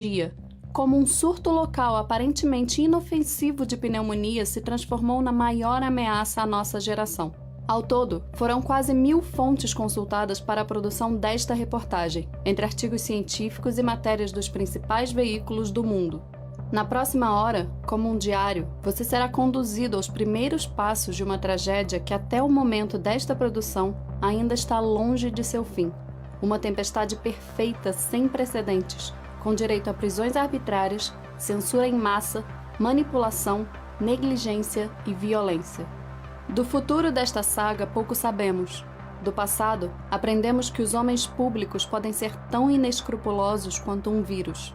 dia, como um surto local aparentemente inofensivo de pneumonia se transformou na maior ameaça à nossa geração. Ao todo, foram quase 1000 fontes consultadas para a produção desta reportagem, entre artigos científicos e matérias dos principais veículos do mundo. Na próxima hora, como um diário, você será conduzido aos primeiros passos de uma tragédia que até o momento desta produção ainda está longe de seu fim. Uma tempestade perfeita sem precedentes, com direito a prisões arbitrárias, censura em massa, manipulação, negligência e violência. Do futuro desta saga pouco sabemos. Do passado, aprendemos que os homens públicos podem ser tão inescrupulosos quanto um vírus.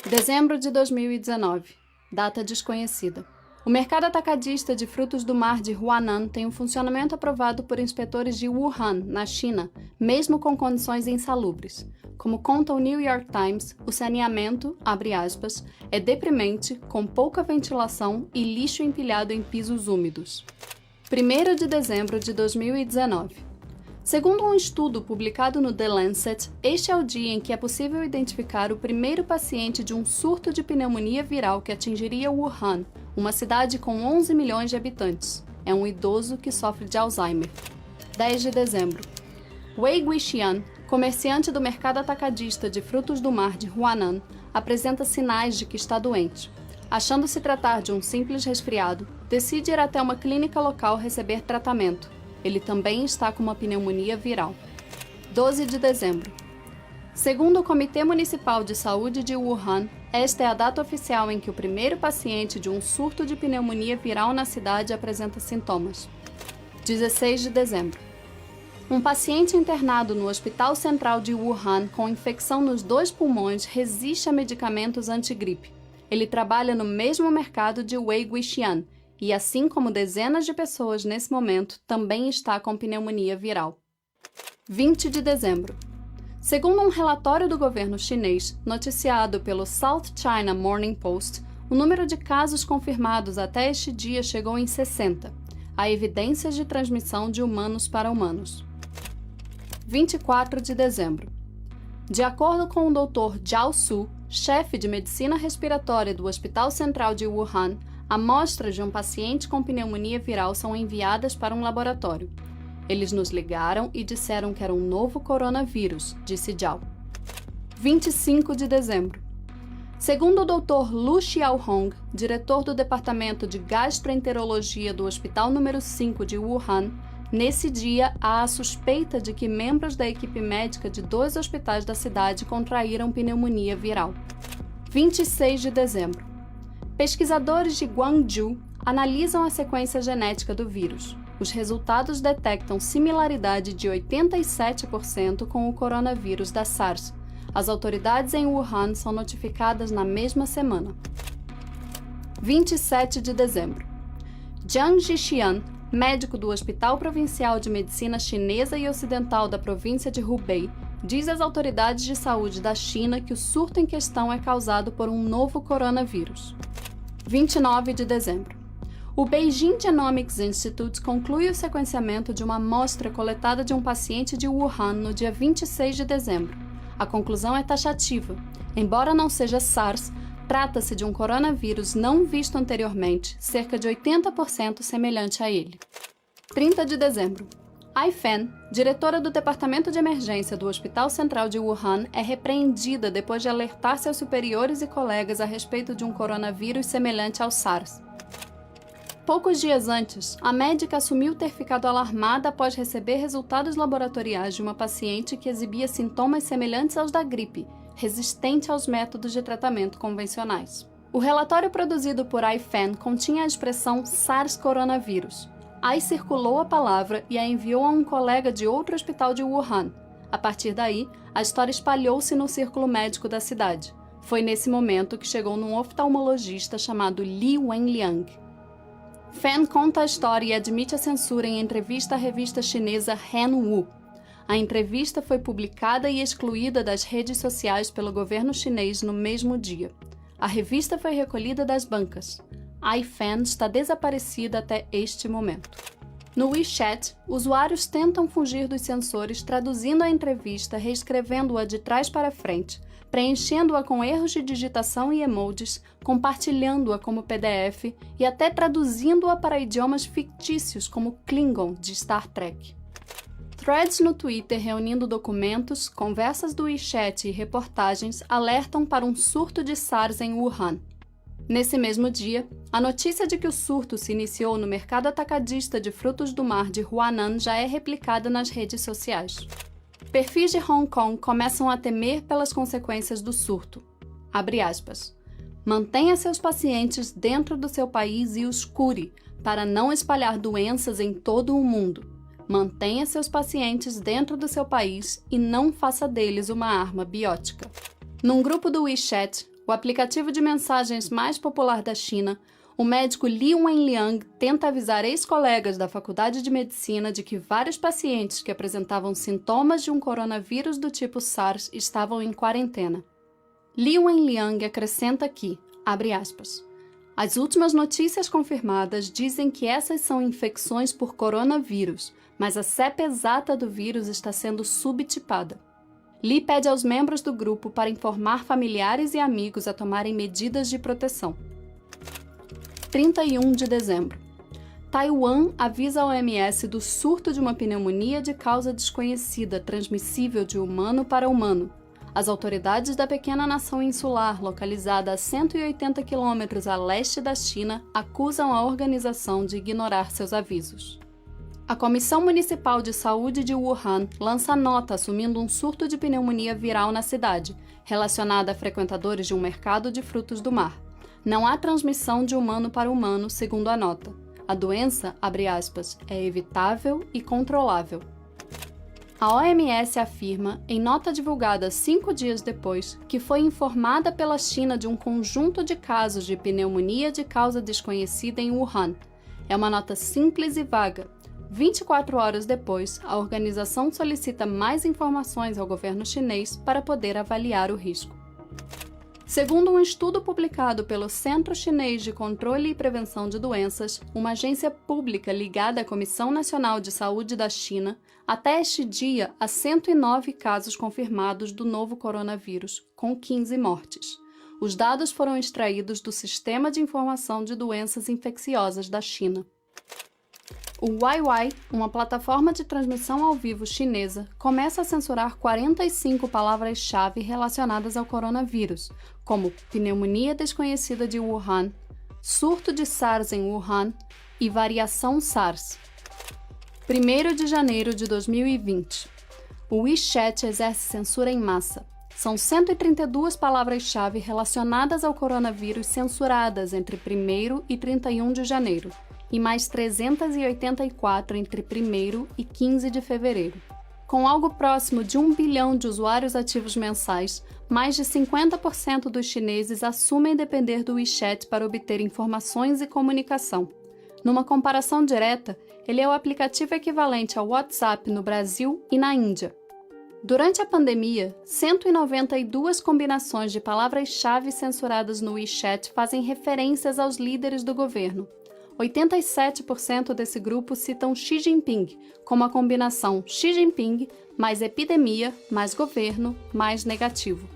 Dezembro de 2019, data desconhecida. O mercado atacadista de frutos do mar de Huanan tem um funcionamento aprovado por inspetores de Wuhan, na China, mesmo com condições insalubres. Como conta o New York Times, o saneamento, abre aspas, é deprimente, com pouca ventilação e lixo empilhado em pisos úmidos. 1º de dezembro de 2019. Segundo um estudo publicado no The Lancet, este é o dia em que é possível identificar o primeiro paciente de um surto de pneumonia viral que atingiria Wuhan, uma cidade com 11 milhões de habitantes. É um idoso que sofre de Alzheimer. 10 de dezembro. Wei Guixian, comerciante do mercado atacadista de frutos do mar de Huanan, apresenta sinais de que está doente. Achando se tratar de um simples resfriado, decide ir até uma clínica local receber tratamento. Ele também está com uma pneumonia viral. 12 de dezembro. Segundo o Comitê Municipal de Saúde de Wuhan, esta é a data oficial em que o primeiro paciente de um surto de pneumonia viral na cidade apresenta sintomas. 16 de dezembro. Um paciente internado no Hospital Central de Wuhan com infecção nos 2 pulmões resiste a medicamentos antigripe. Ele trabalha no mesmo mercado de Wei Guixian, e assim como dezenas de pessoas nesse momento, também está com pneumonia viral. 20 de dezembro. Segundo um relatório do governo chinês, noticiado pelo South China Morning Post, o número de casos confirmados até este dia chegou em 60. Há evidências de transmissão de humanos para humanos. 24 de dezembro. De acordo com o Dr. Zhao Su, chefe de medicina respiratória do Hospital Central de Wuhan, amostras de um paciente com pneumonia viral são enviadas para um laboratório. Eles nos ligaram e disseram que era um novo coronavírus, disse Zhao. 25 de dezembro. Segundo o Dr. Lu Xiaohong, diretor do Departamento de Gastroenterologia do Hospital número 5 de Wuhan, nesse dia há a suspeita de que membros da equipe médica de 2 hospitais da cidade contraíram pneumonia viral. 26 de dezembro. Pesquisadores de Guangzhou analisam a sequência genética do vírus. Os resultados detectam similaridade de 87% com o coronavírus da SARS. As autoridades em Wuhan são notificadas na mesma semana. 27 de dezembro. Jiang Jixian, médico do Hospital Provincial de Medicina Chinesa e Ocidental da província de Hubei, diz às autoridades de saúde da China que o surto em questão é causado por um novo coronavírus. 29 de dezembro. O Beijing Genomics Institute conclui o sequenciamento de uma amostra coletada de um paciente de Wuhan no dia 26 de dezembro. A conclusão é taxativa. Embora não seja SARS, trata-se de um coronavírus não visto anteriormente, cerca de 80% semelhante a ele. 30 de dezembro. Ai Fan, diretora do Departamento de Emergência do Hospital Central de Wuhan, é repreendida depois de alertar seus superiores e colegas a respeito de um coronavírus semelhante ao SARS. Poucos dias antes, a médica assumiu ter ficado alarmada após receber resultados laboratoriais de uma paciente que exibia sintomas semelhantes aos da gripe, resistente aos métodos de tratamento convencionais. O relatório produzido por IFAN continha a expressão SARS-coronavírus. Ai circulou a palavra e a enviou a um colega de outro hospital de Wuhan. A partir daí, a história espalhou-se no círculo médico da cidade. Foi nesse momento que chegou num oftalmologista chamado Li Wenliang. Fan conta a história e admite a censura em entrevista à revista chinesa Hanwu. A entrevista foi publicada e excluída das redes sociais pelo governo chinês no mesmo dia. A revista foi recolhida das bancas. IFAN está desaparecida até este momento. No WeChat, usuários tentam fugir dos censores traduzindo a entrevista, reescrevendo-a de trás para frente, preenchendo-a com erros de digitação e emojis, compartilhando-a como PDF e até traduzindo-a para idiomas fictícios como Klingon de Star Trek. Threads no Twitter reunindo documentos, conversas do WeChat e reportagens alertam para um surto de SARS em Wuhan. Nesse mesmo dia, a notícia de que o surto se iniciou no mercado atacadista de frutos do mar de Huanan já é replicada nas redes sociais. Perfis de Hong Kong começam a temer pelas consequências do surto. Abre aspas. Mantenha seus pacientes dentro do seu país e os cure, para não espalhar doenças em todo o mundo. Mantenha seus pacientes dentro do seu país e não faça deles uma arma biótica. Num grupo do WeChat, o aplicativo de mensagens mais popular da China, o médico Li Wenliang tenta avisar ex-colegas da Faculdade de Medicina de que vários pacientes que apresentavam sintomas de um coronavírus do tipo SARS estavam em quarentena. Li Wenliang acrescenta que, abre aspas, as últimas notícias confirmadas dizem que essas são infecções por coronavírus, mas a cepa exata do vírus está sendo subtipada. Li pede aos membros do grupo para informar familiares e amigos a tomarem medidas de proteção. 31 de dezembro. Taiwan avisa a OMS do surto de uma pneumonia de causa desconhecida, transmissível de humano para humano. As autoridades da pequena nação insular, localizada a 180 quilômetros a leste da China, acusam a organização de ignorar seus avisos. A Comissão Municipal de Saúde de Wuhan lança nota assumindo um surto de pneumonia viral na cidade, relacionada a frequentadores de um mercado de frutos do mar. Não há transmissão de humano para humano, segundo a nota. A doença, abre aspas, é evitável e controlável. A OMS afirma, em nota divulgada 5 dias depois, que foi informada pela China de um conjunto de casos de pneumonia de causa desconhecida em Wuhan. É uma nota simples e vaga. 24 horas depois, a organização solicita mais informações ao governo chinês para poder avaliar o risco. Segundo um estudo publicado pelo Centro Chinês de Controle e Prevenção de Doenças, uma agência pública ligada à Comissão Nacional de Saúde da China, até este dia há 109 casos confirmados do novo coronavírus, com 15 mortes. Os dados foram extraídos do Sistema de Informação de Doenças Infecciosas da China. O Weiwei, uma plataforma de transmissão ao vivo chinesa, começa a censurar 45 palavras-chave relacionadas ao coronavírus, como pneumonia desconhecida de Wuhan, surto de SARS em Wuhan e variação SARS. 1º de janeiro de 2020. O WeChat exerce censura em massa. São 132 palavras-chave relacionadas ao coronavírus censuradas entre 1º e 31 de janeiro. E mais 384 entre 1º e 15 de fevereiro. Com algo próximo de 1 bilhão de usuários ativos mensais, mais de 50% dos chineses assumem depender do WeChat para obter informações e comunicação. Numa comparação direta, ele é o aplicativo equivalente ao WhatsApp no Brasil e na Índia. Durante a pandemia, 192 combinações de palavras-chave censuradas no WeChat fazem referências aos líderes do governo. 87% desse grupo citam Xi Jinping, como a combinação Xi Jinping mais epidemia, mais governo, mais negativo.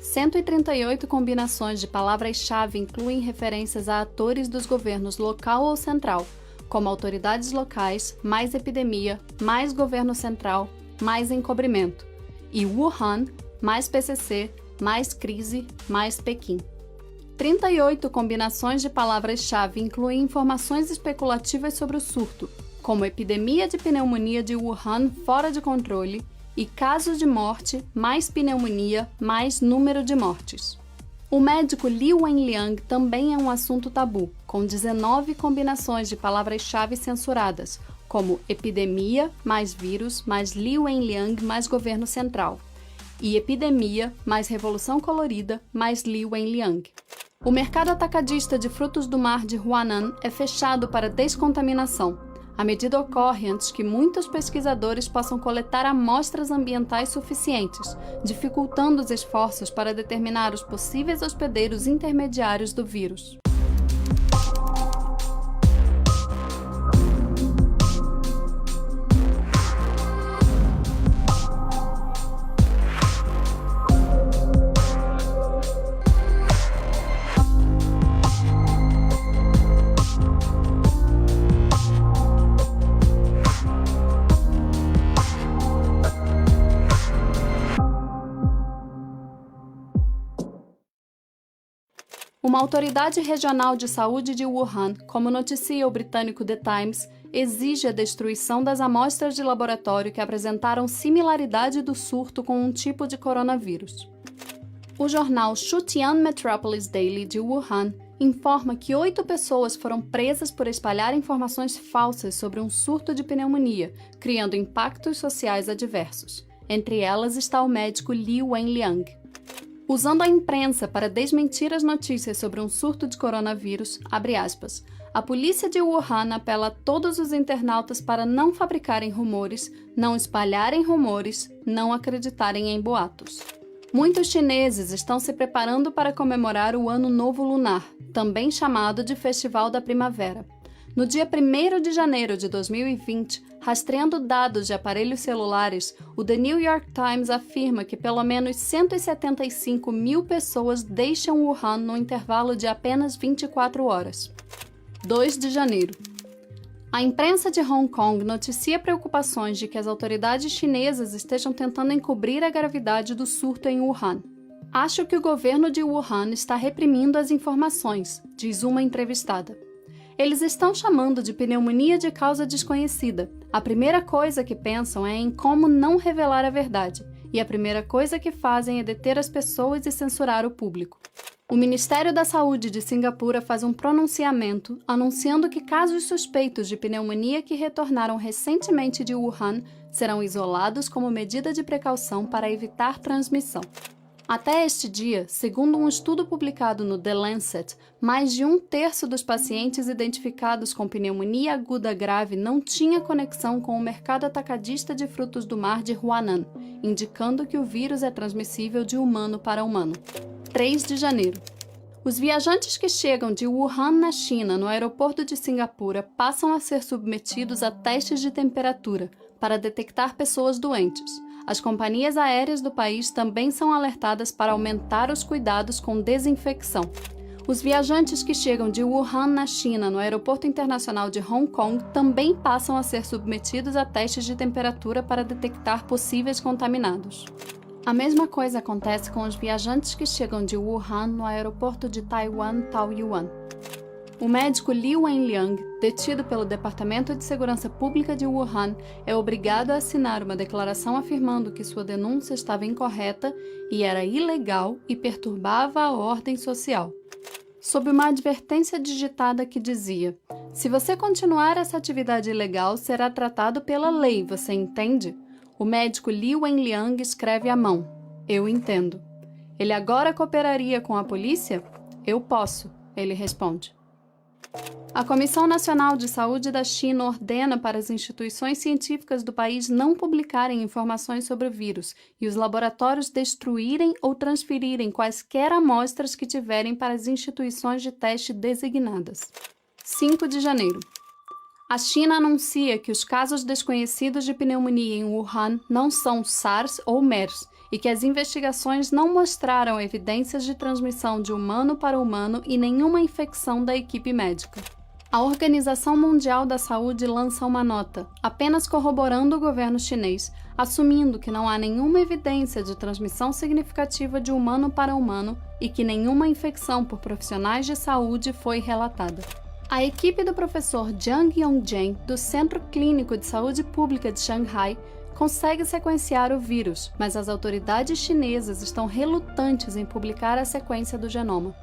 138 combinações de palavras-chave incluem referências a atores dos governos local ou central, como autoridades locais, mais epidemia, mais governo central, mais encobrimento, e Wuhan, mais PCC, mais crise, mais Pequim. 38 combinações de palavras-chave incluem informações especulativas sobre o surto, como epidemia de pneumonia de Wuhan fora de controle e casos de morte mais pneumonia mais número de mortes. O médico Li Wenliang também é um assunto tabu, com 19 combinações de palavras-chave censuradas, como epidemia, mais vírus, mais Li Wenliang, mais governo central, e epidemia, mais revolução colorida, mais Li Wenliang. O mercado atacadista de frutos do mar de Huanan é fechado para descontaminação. A medida ocorre antes que muitos pesquisadores possam coletar amostras ambientais suficientes, dificultando os esforços para determinar os possíveis hospedeiros intermediários do vírus. Uma autoridade regional de saúde de Wuhan, como noticia o britânico The Times, exige a destruição das amostras de laboratório que apresentaram similaridade do surto com um tipo de coronavírus. O jornal Shutian Metropolis Daily de Wuhan informa que 8 pessoas foram presas por espalhar informações falsas sobre um surto de pneumonia, criando impactos sociais adversos. Entre elas está o médico Li Wenliang. Usando a imprensa para desmentir as notícias sobre um surto de coronavírus, abre aspas, a polícia de Wuhan apela a todos os internautas para não fabricarem rumores, não espalharem rumores, não acreditarem em boatos. Muitos chineses estão se preparando para comemorar o Ano Novo Lunar, também chamado de Festival da Primavera. No dia 1º de janeiro de 2020, rastreando dados de aparelhos celulares, o The New York Times afirma que pelo menos 175 mil pessoas deixam Wuhan no intervalo de apenas 24 horas. 2 de janeiro. A imprensa de Hong Kong noticia preocupações de que as autoridades chinesas estejam tentando encobrir a gravidade do surto em Wuhan. Acho que o governo de Wuhan está reprimindo as informações, diz uma entrevistada. Eles estão chamando de pneumonia de causa desconhecida. A primeira coisa que pensam é em como não revelar a verdade, e a primeira coisa que fazem é deter as pessoas e censurar o público. O Ministério da Saúde de Singapura faz um pronunciamento anunciando que casos suspeitos de pneumonia que retornaram recentemente de Wuhan serão isolados como medida de precaução para evitar transmissão. Até este dia, segundo um estudo publicado no The Lancet, mais de 1/3 dos pacientes identificados com pneumonia aguda grave não tinha conexão com o mercado atacadista de frutos do mar de Huanan, indicando que o vírus é transmissível de humano para humano. 3 de janeiro. Os viajantes que chegam de Wuhan, na China, no aeroporto de Singapura, passam a ser submetidos a testes de temperatura para detectar pessoas doentes. As companhias aéreas do país também são alertadas para aumentar os cuidados com desinfecção. Os viajantes que chegam de Wuhan, na China, no aeroporto internacional de Hong Kong, também passam a ser submetidos a testes de temperatura para detectar possíveis contaminados. A mesma coisa acontece com os viajantes que chegam de Wuhan no aeroporto de Taiwan, Taoyuan. O médico Li Wenliang, detido pelo Departamento de Segurança Pública de Wuhan, é obrigado a assinar uma declaração afirmando que sua denúncia estava incorreta e era ilegal e perturbava a ordem social. Sob uma advertência digitada que dizia: "Se você continuar essa atividade ilegal, será tratado pela lei, você entende?" O médico Li Wenliang escreve à mão: "Eu entendo." Ele agora cooperaria com a polícia? "Eu posso", ele responde. A Comissão Nacional de Saúde da China ordena para as instituições científicas do país não publicarem informações sobre o vírus e os laboratórios destruírem ou transferirem quaisquer amostras que tiverem para as instituições de teste designadas. 5 de janeiro. A China anuncia que os casos desconhecidos de pneumonia em Wuhan não são SARS ou MERS e que as investigações não mostraram evidências de transmissão de humano para humano e nenhuma infecção da equipe médica. A Organização Mundial da Saúde lança uma nota, apenas corroborando o governo chinês, assumindo que não há nenhuma evidência de transmissão significativa de humano para humano e que nenhuma infecção por profissionais de saúde foi relatada. A equipe do professor Jiang Yongzhen, do Centro Clínico de Saúde Pública de Xangai, consegue sequenciar o vírus, mas as autoridades chinesas estão relutantes em publicar a sequência do genoma.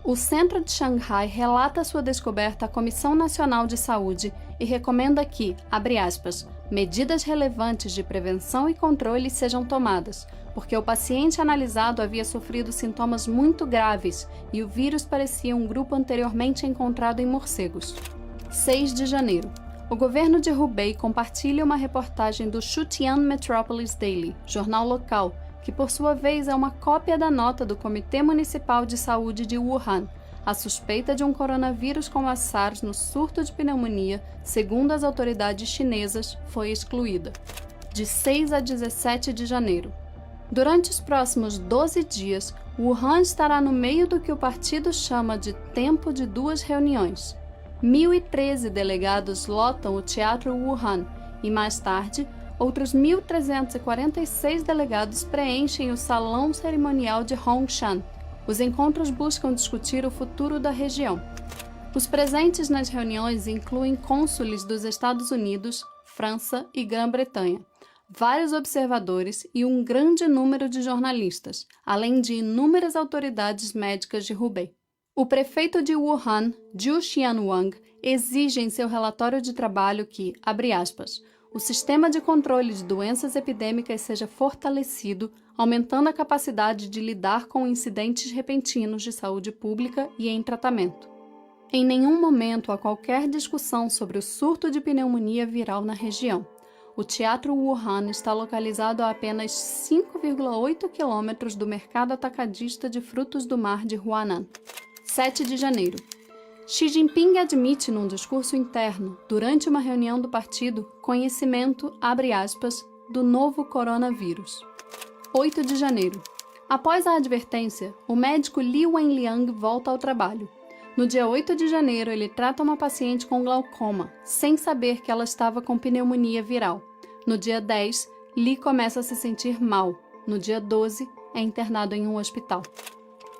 O Centro de Xangai relata sua descoberta à Comissão Nacional de Saúde e recomenda que, abre aspas, medidas relevantes de prevenção e controle sejam tomadas, porque o paciente analisado havia sofrido sintomas muito graves e o vírus parecia um grupo anteriormente encontrado em morcegos. 6 de janeiro. O governo de Hubei compartilha uma reportagem do Shutian Metropolis Daily, jornal local, que por sua vez é uma cópia da nota do Comitê Municipal de Saúde de Wuhan. A suspeita de um coronavírus como a SARS no surto de pneumonia, segundo as autoridades chinesas, foi excluída. De 6 a 17 de janeiro. Durante os próximos 12 dias, Wuhan estará no meio do que o partido chama de tempo de duas reuniões. 1.013 delegados lotam o Teatro Wuhan e, mais tarde, outros 1.346 delegados preenchem o Salão Cerimonial de Hongshan. Os encontros buscam discutir o futuro da região. Os presentes nas reuniões incluem cônsules dos Estados Unidos, França e Grã-Bretanha, vários observadores e um grande número de jornalistas, além de inúmeras autoridades médicas de Hubei. O prefeito de Wuhan, Zhu Xianwang, exige em seu relatório de trabalho que, abre aspas, o sistema de controle de doenças epidêmicas seja fortalecido, aumentando a capacidade de lidar com incidentes repentinos de saúde pública e em tratamento. Em nenhum momento há qualquer discussão sobre o surto de pneumonia viral na região. O Teatro Wuhan está localizado a apenas 5,8 quilômetros do mercado atacadista de frutos do mar de Huanan. 7 de janeiro. Xi Jinping admite num discurso interno, durante uma reunião do partido, conhecimento, abre aspas, do novo coronavírus. 8 de janeiro. Após a advertência, o médico Li Wenliang volta ao trabalho. No dia 8 de janeiro, ele trata uma paciente com glaucoma, sem saber que ela estava com pneumonia viral. No dia 10, Li começa a se sentir mal. No dia 12, é internado em um hospital.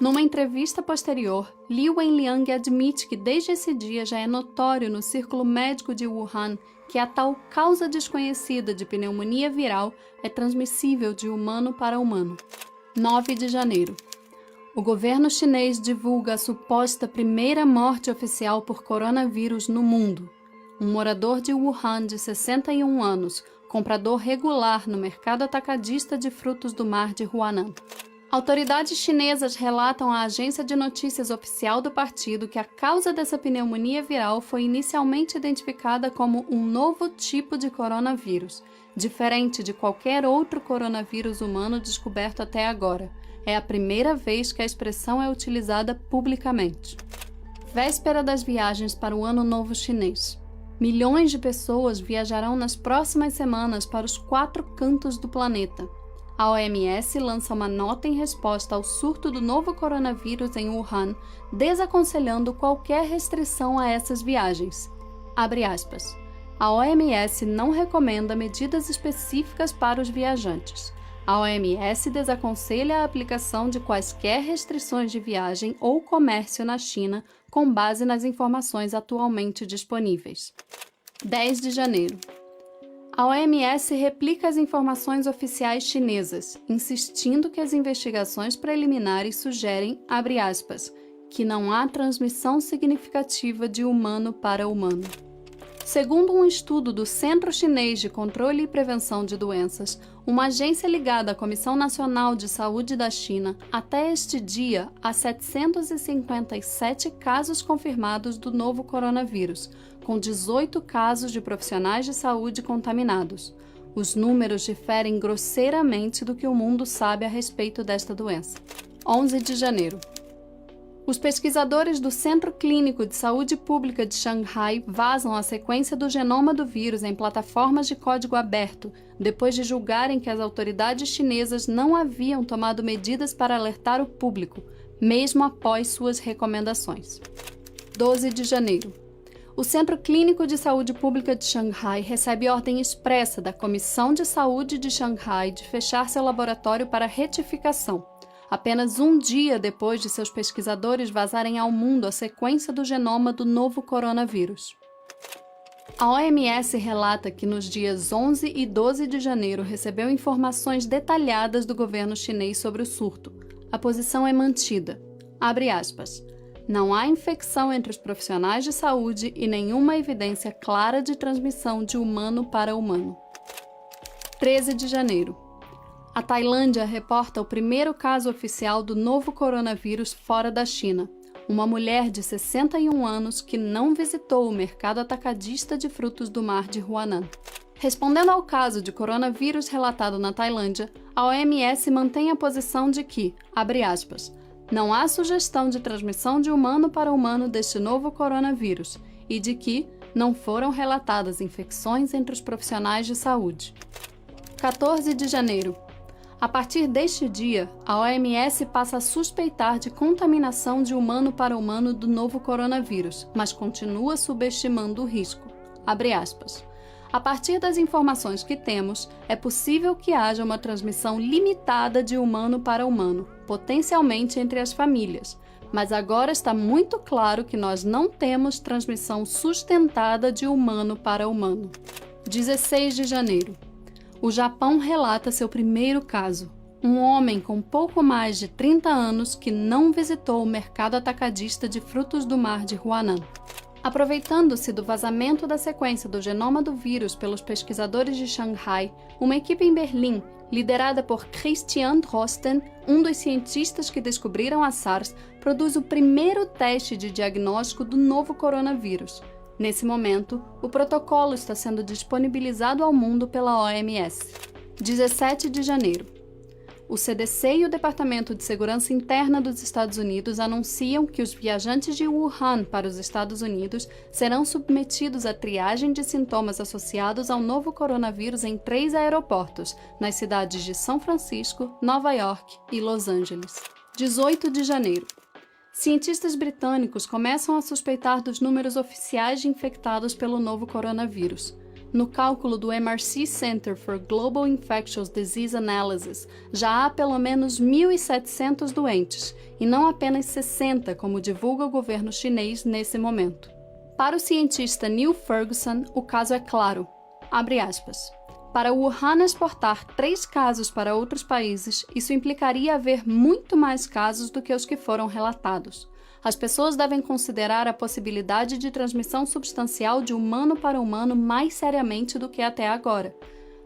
Numa entrevista posterior, Li Wenliang admite que desde esse dia já é notório no círculo médico de Wuhan que a tal causa desconhecida de pneumonia viral é transmissível de humano para humano. 9 de janeiro. O governo chinês divulga a suposta primeira morte oficial por coronavírus no mundo. Um morador de Wuhan de 61 anos, comprador regular no mercado atacadista de frutos do mar de Huanan. Autoridades chinesas relatam à agência de notícias oficial do partido que a causa dessa pneumonia viral foi inicialmente identificada como um novo tipo de coronavírus, diferente de qualquer outro coronavírus humano descoberto até agora. É a primeira vez que a expressão é utilizada publicamente. Véspera das viagens para o Ano Novo Chinês. Milhões de pessoas viajarão nas próximas semanas para os 4 cantos do planeta. A OMS lança uma nota em resposta ao surto do novo coronavírus em Wuhan, desaconselhando qualquer restrição a essas viagens. Abre aspas. A OMS não recomenda medidas específicas para os viajantes. A OMS desaconselha a aplicação de quaisquer restrições de viagem ou comércio na China com base nas informações atualmente disponíveis. 10 de janeiro. A OMS replica as informações oficiais chinesas, insistindo que as investigações preliminares sugerem, abre aspas, que não há transmissão significativa de humano para humano. Segundo um estudo do Centro Chinês de Controle e Prevenção de Doenças, uma agência ligada à Comissão Nacional de Saúde da China, até este dia há 757 casos confirmados do novo coronavírus, com 18 casos de profissionais de saúde contaminados. Os números diferem grosseiramente do que o mundo sabe a respeito desta doença. 11 de janeiro. Os pesquisadores do Centro Clínico de Saúde Pública de Xangai vazam a sequência do genoma do vírus em plataformas de código aberto, depois de julgarem que as autoridades chinesas não haviam tomado medidas para alertar o público, mesmo após suas recomendações. 12 de janeiro. O Centro Clínico de Saúde Pública de Xangai recebe ordem expressa da Comissão de Saúde de Xangai de fechar seu laboratório para retificação, apenas um dia depois de seus pesquisadores vazarem ao mundo a sequência do genoma do novo coronavírus. A OMS relata que nos dias 11 e 12 de janeiro recebeu informações detalhadas do governo chinês sobre o surto. A posição é mantida. Abre aspas. Não há infecção entre os profissionais de saúde e nenhuma evidência clara de transmissão de humano para humano. 13 de janeiro. A Tailândia reporta o primeiro caso oficial do novo coronavírus fora da China. Uma mulher de 61 anos que não visitou o mercado atacadista de frutos do mar de Huanan. Respondendo ao caso de coronavírus relatado na Tailândia, a OMS mantém a posição de que, abre aspas, não há sugestão de transmissão de humano para humano deste novo coronavírus e de que não foram relatadas infecções entre os profissionais de saúde. 14 de janeiro. A partir deste dia, a OMS passa a suspeitar de contaminação de humano para humano do novo coronavírus, mas continua subestimando o risco. Abre aspas. A partir das informações que temos, é possível que haja uma transmissão limitada de humano para humano, potencialmente entre as famílias, mas agora está muito claro que nós não temos transmissão sustentada de humano para humano. 16 de janeiro. O Japão relata seu primeiro caso. Um homem com pouco mais de 30 anos que não visitou o mercado atacadista de frutos do mar de Huanan. Aproveitando-se do vazamento da sequência do genoma do vírus pelos pesquisadores de Xangai, uma equipe em Berlim, liderada por Christian Drosten, um dos cientistas que descobriram a SARS, produz o primeiro teste de diagnóstico do novo coronavírus. Nesse momento, o protocolo está sendo disponibilizado ao mundo pela OMS. 17 de janeiro. O CDC e o Departamento de Segurança Interna dos Estados Unidos anunciam que os viajantes de Wuhan para os Estados Unidos serão submetidos à triagem de sintomas associados ao novo coronavírus em 3 aeroportos, nas cidades de São Francisco, Nova York e Los Angeles. 18 de janeiro. Cientistas britânicos começam a suspeitar dos números oficiais de infectados pelo novo coronavírus. No cálculo do MRC Center for Global Infectious Disease Analysis, já há pelo menos 1.700 doentes, e não apenas 60, como divulga o governo chinês nesse momento. Para o cientista Neil Ferguson, o caso é claro. Abre aspas. Para Wuhan exportar 3 casos para outros países, isso implicaria haver muito mais casos do que os que foram relatados. As pessoas devem considerar a possibilidade de transmissão substancial de humano para humano mais seriamente do que até agora.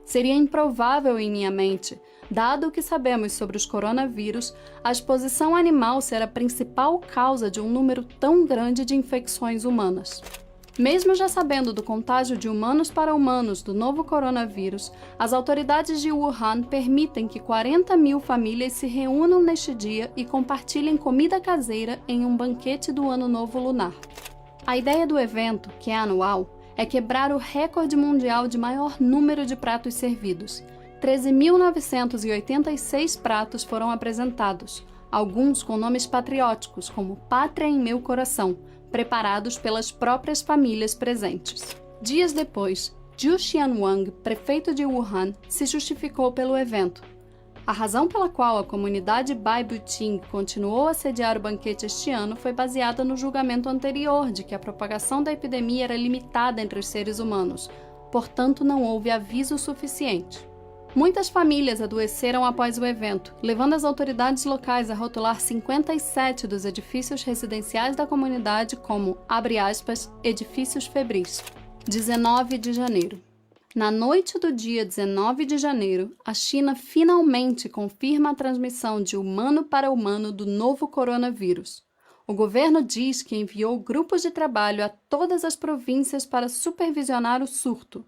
Seria improvável em minha mente, dado o que sabemos sobre os coronavírus, a exposição animal ser a principal causa de um número tão grande de infecções humanas. Mesmo já sabendo do contágio de humanos para humanos do novo coronavírus, as autoridades de Wuhan permitem que 40.000 famílias se reúnam neste dia e compartilhem comida caseira em um banquete do Ano Novo Lunar. A ideia do evento, que é anual, é quebrar o recorde mundial de maior número de pratos servidos. 13.986 pratos foram apresentados, alguns com nomes patrióticos, como Pátria em Meu Coração, preparados pelas próprias famílias presentes. Dias depois, Zhu Xianwang, prefeito de Wuhan, se justificou pelo evento. A razão pela qual a comunidade Bai Buting continuou a sediar o banquete este ano foi baseada no julgamento anterior de que a propagação da epidemia era limitada entre os seres humanos, portanto não houve aviso suficiente. Muitas famílias adoeceram após o evento, levando as autoridades locais a rotular 57 dos edifícios residenciais da comunidade como, abre aspas, edifícios febris. 19 de janeiro. Na noite do dia 19 de janeiro, a China finalmente confirma a transmissão de humano para humano do novo coronavírus. O governo diz que enviou grupos de trabalho a todas as províncias para supervisionar o surto.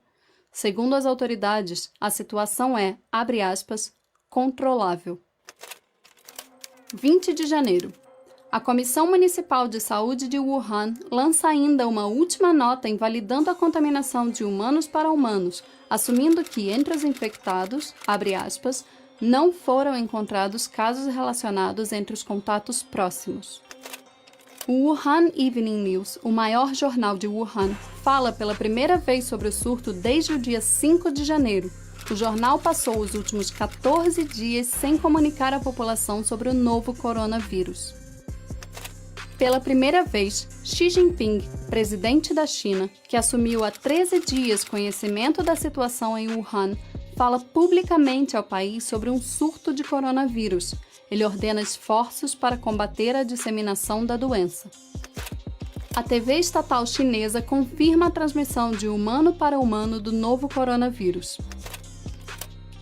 Segundo as autoridades, a situação é, abre aspas, controlável. 20 de janeiro. A Comissão Municipal de Saúde de Wuhan lança ainda uma última nota invalidando a contaminação de humanos para humanos, assumindo que entre os infectados, abre aspas, não foram encontrados casos relacionados entre os contatos próximos. O Wuhan Evening News, o maior jornal de Wuhan, fala pela primeira vez sobre o surto desde o dia 5 de janeiro. O jornal passou os últimos 14 dias sem comunicar à população sobre o novo coronavírus. Pela primeira vez, Xi Jinping, presidente da China, que assumiu há 13 dias conhecimento da situação em Wuhan, fala publicamente ao país sobre um surto de coronavírus. Ele ordena esforços para combater a disseminação da doença. A TV estatal chinesa confirma a transmissão de humano para humano do novo coronavírus.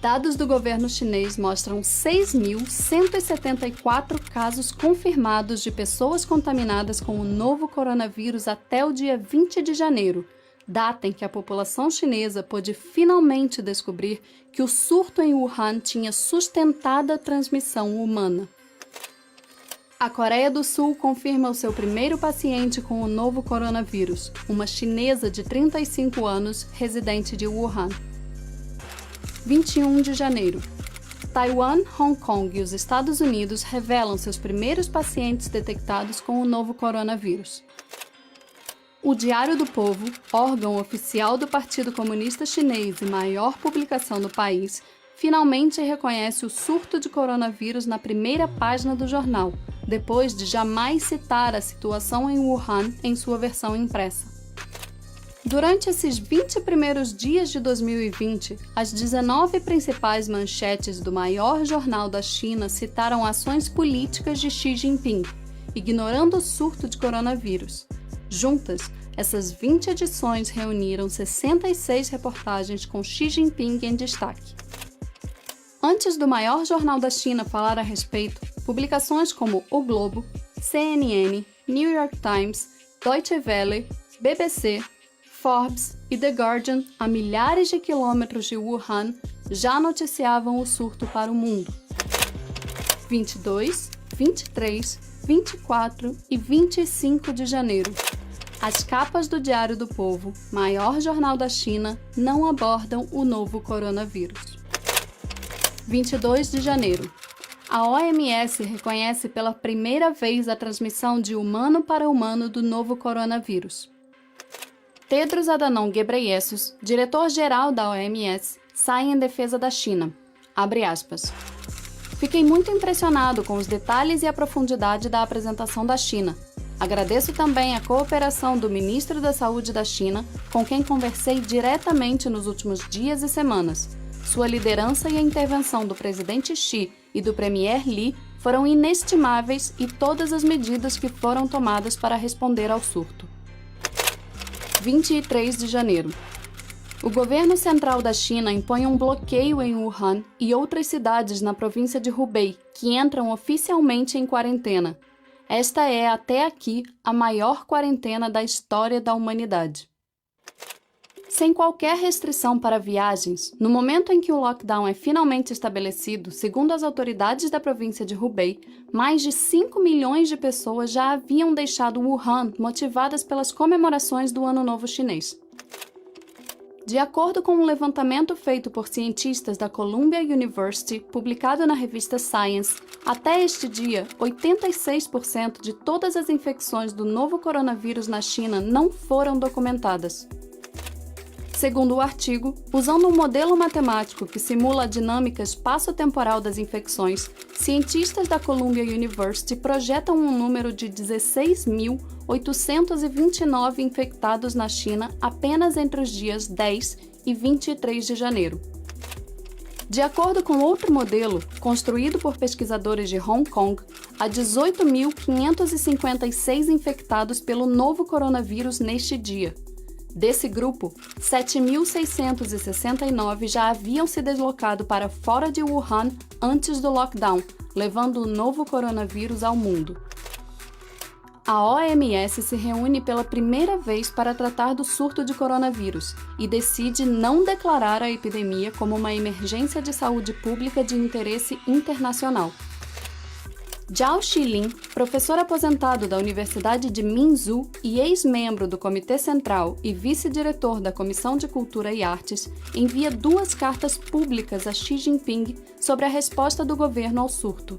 Dados do governo chinês mostram 6.174 casos confirmados de pessoas contaminadas com o novo coronavírus até o dia 20 de janeiro, data em que a população chinesa pôde finalmente descobrir que o surto em Wuhan tinha sustentada transmissão humana. A Coreia do Sul confirma o seu primeiro paciente com o novo coronavírus, uma chinesa de 35 anos, residente de Wuhan. 21 de janeiro. Taiwan, Hong Kong e os Estados Unidos revelam seus primeiros pacientes detectados com o novo coronavírus. O Diário do Povo, órgão oficial do Partido Comunista Chinês e maior publicação do país, finalmente reconhece o surto de coronavírus na primeira página do jornal, depois de jamais citar a situação em Wuhan em sua versão impressa. Durante esses 20 primeiros dias de 2020, as 19 principais manchetes do maior jornal da China citaram ações políticas de Xi Jinping, ignorando o surto de coronavírus. Juntas, essas 20 edições reuniram 66 reportagens com Xi Jinping em destaque. Antes do maior jornal da China falar a respeito, publicações como O Globo, CNN, New York Times, Deutsche Welle, BBC, Forbes e The Guardian, a milhares de quilômetros de Wuhan, já noticiavam o surto para o mundo. 22, 23, 24 e 25 de janeiro. As capas do Diário do Povo, maior jornal da China, não abordam o novo coronavírus. 22 de janeiro. A OMS reconhece pela primeira vez a transmissão de humano para humano do novo coronavírus. Tedros Adhanom Ghebreyesus, diretor-geral da OMS, sai em defesa da China. Abre aspas. Fiquei muito impressionado com os detalhes e a profundidade da apresentação da China. Agradeço também a cooperação do ministro da Saúde da China, com quem conversei diretamente nos últimos dias e semanas. Sua liderança e a intervenção do presidente Xi e do premier Li foram inestimáveis e todas as medidas que foram tomadas para responder ao surto. 23 de janeiro. O governo central da China impõe um bloqueio em Wuhan e outras cidades na província de Hubei, que entram oficialmente em quarentena. Esta é, até aqui, a maior quarentena da história da humanidade. Sem qualquer restrição para viagens, no momento em que o lockdown é finalmente estabelecido, segundo as autoridades da província de Hubei, mais de 5 milhões de pessoas já haviam deixado Wuhan motivadas pelas comemorações do Ano Novo Chinês. De acordo com um levantamento feito por cientistas da Columbia University, publicado na revista Science, até este dia, 86% de todas as infecções do novo coronavírus na China não foram documentadas. Segundo o artigo, usando um modelo matemático que simula a dinâmica espaço-temporal das infecções, cientistas da Columbia University projetam um número de 16.829 infectados na China apenas entre os dias 10 e 23 de janeiro. De acordo com outro modelo, construído por pesquisadores de Hong Kong, há 18.556 infectados pelo novo coronavírus neste dia. Desse grupo, 7.669 já haviam se deslocado para fora de Wuhan antes do lockdown, levando o novo coronavírus ao mundo. A OMS se reúne pela primeira vez para tratar do surto de coronavírus e decide não declarar a epidemia como uma emergência de saúde pública de interesse internacional. Zhao Xilin, professor aposentado da Universidade de Minzu e ex-membro do Comitê Central e vice-diretor da Comissão de Cultura e Artes, envia 2 cartas públicas a Xi Jinping sobre a resposta do governo ao surto.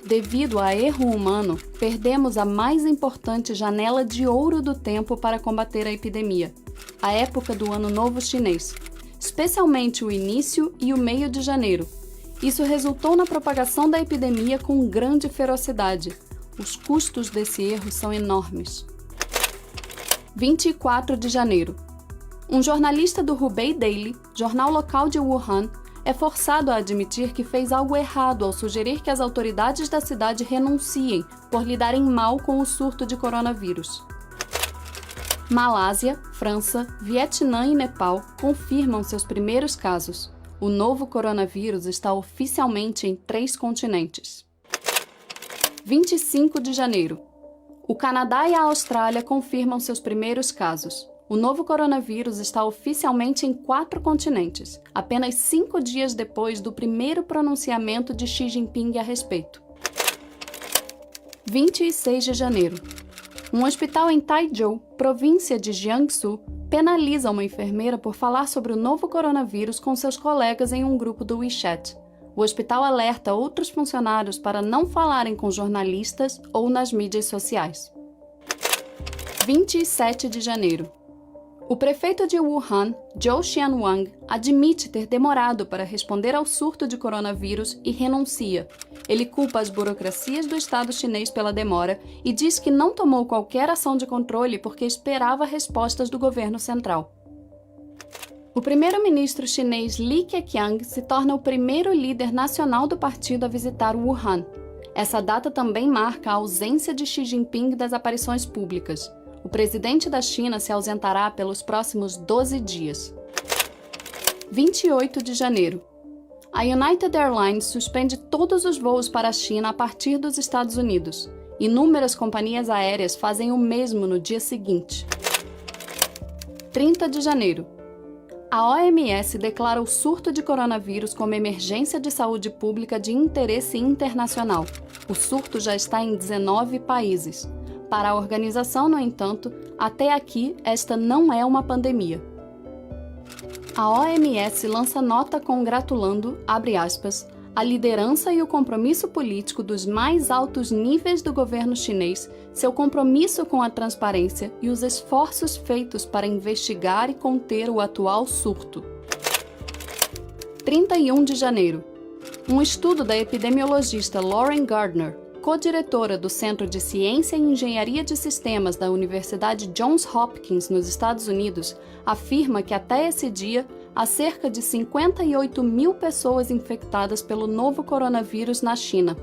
Devido a erro humano, perdemos a mais importante janela de ouro do tempo para combater a epidemia, a época do Ano Novo Chinês, especialmente o início e o meio de janeiro. Isso resultou na propagação da epidemia com grande ferocidade. Os custos desse erro são enormes. 24 de janeiro. Um jornalista do Hubei Daily, jornal local de Wuhan, é forçado a admitir que fez algo errado ao sugerir que as autoridades da cidade renunciem por lidarem mal com o surto de coronavírus. Malásia, França, Vietnã e Nepal confirmam seus primeiros casos. O novo coronavírus está oficialmente em 3 continentes. 25 de janeiro. O Canadá e a Austrália confirmam seus primeiros casos. O novo coronavírus está oficialmente em 4 continentes, apenas 5 dias depois do primeiro pronunciamento de Xi Jinping a respeito. 26 de janeiro. Um hospital em Taizhou, província de Jiangsu, penaliza uma enfermeira por falar sobre o novo coronavírus com seus colegas em um grupo do WeChat. O hospital alerta outros funcionários para não falarem com jornalistas ou nas mídias sociais. 27 de janeiro. O prefeito de Wuhan, Zhou Xianwang, admite ter demorado para responder ao surto de coronavírus e renuncia. Ele culpa as burocracias do Estado chinês pela demora e diz que não tomou qualquer ação de controle porque esperava respostas do governo central. O primeiro-ministro chinês Li Keqiang se torna o primeiro líder nacional do partido a visitar Wuhan. Essa data também marca a ausência de Xi Jinping das aparições públicas. O presidente da China se ausentará pelos próximos 12 dias. 28 de janeiro. A United Airlines suspende todos os voos para a China a partir dos Estados Unidos. Inúmeras companhias aéreas fazem o mesmo no dia seguinte. 30 de janeiro. A OMS declara o surto de coronavírus como emergência de saúde pública de interesse internacional. O surto já está em 19 países. Para a organização, no entanto, até aqui esta não é uma pandemia. A OMS lança nota congratulando, abre aspas, a liderança e o compromisso político dos mais altos níveis do governo chinês, seu compromisso com a transparência e os esforços feitos para investigar e conter o atual surto. 31 de janeiro. Um estudo da epidemiologista Lauren Gardner, co-diretora do Centro de Ciência e Engenharia de Sistemas da Universidade Johns Hopkins, nos Estados Unidos, afirma que até esse dia há cerca de 58 mil pessoas infectadas pelo novo coronavírus na China.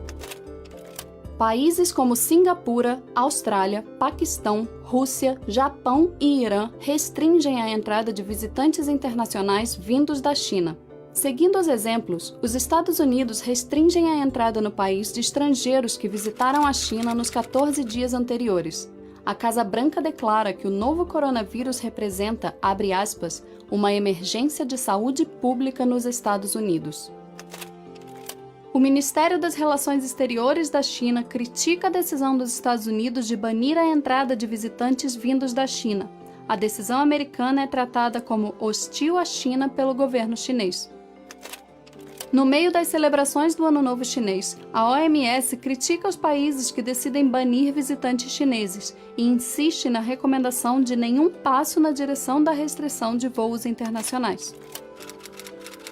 Países como Singapura, Austrália, Paquistão, Rússia, Japão e Irã restringem a entrada de visitantes internacionais vindos da China. Seguindo os exemplos, os Estados Unidos restringem a entrada no país de estrangeiros que visitaram a China nos 14 dias anteriores. A Casa Branca declara que o novo coronavírus representa, abre aspas, uma emergência de saúde pública nos Estados Unidos. O Ministério das Relações Exteriores da China critica a decisão dos Estados Unidos de banir a entrada de visitantes vindos da China. A decisão americana é tratada como hostil à China pelo governo chinês. No meio das celebrações do Ano Novo Chinês, a OMS critica os países que decidem banir visitantes chineses e insiste na recomendação de nenhum passo na direção da restrição de voos internacionais.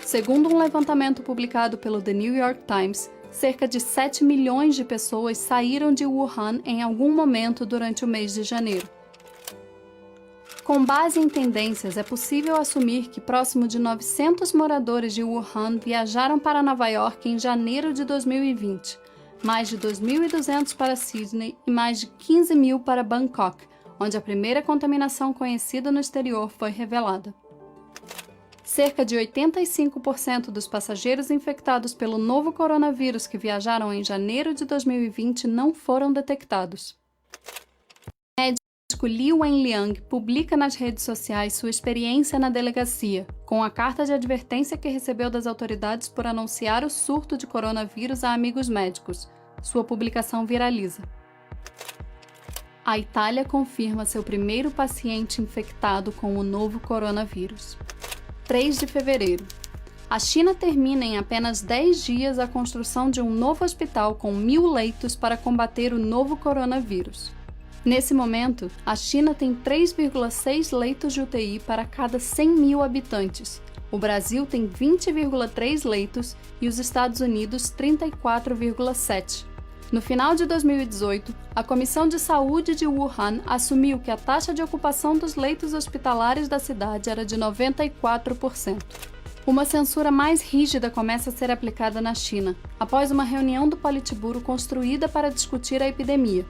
Segundo um levantamento publicado pelo The New York Times, cerca de 7 milhões de pessoas saíram de Wuhan em algum momento durante o mês de janeiro. Com base em tendências, é possível assumir que próximo de 900 moradores de Wuhan viajaram para Nova York em janeiro de 2020, mais de 2.200 para Sydney e mais de 15 mil para Bangkok, onde a primeira contaminação conhecida no exterior foi revelada. Cerca de 85% dos passageiros infectados pelo novo coronavírus que viajaram em janeiro de 2020 não foram detectados. O médico Li Wenliang publica nas redes sociais sua experiência na delegacia, com a carta de advertência que recebeu das autoridades por anunciar o surto de coronavírus a amigos médicos. Sua publicação viraliza. A Itália confirma seu primeiro paciente infectado com o novo coronavírus. 3 de fevereiro. A China termina em apenas 10 dias a construção de um novo hospital com 1.000 leitos para combater o novo coronavírus. Nesse momento, a China tem 3,6 leitos de UTI para cada 100 mil habitantes. O Brasil tem 20,3 leitos e os Estados Unidos 34,7. No final de 2018, a Comissão de Saúde de Wuhan assumiu que a taxa de ocupação dos leitos hospitalares da cidade era de 94%. Uma censura mais rígida começa a ser aplicada na China, após uma reunião do Politburo construída para discutir a epidemia.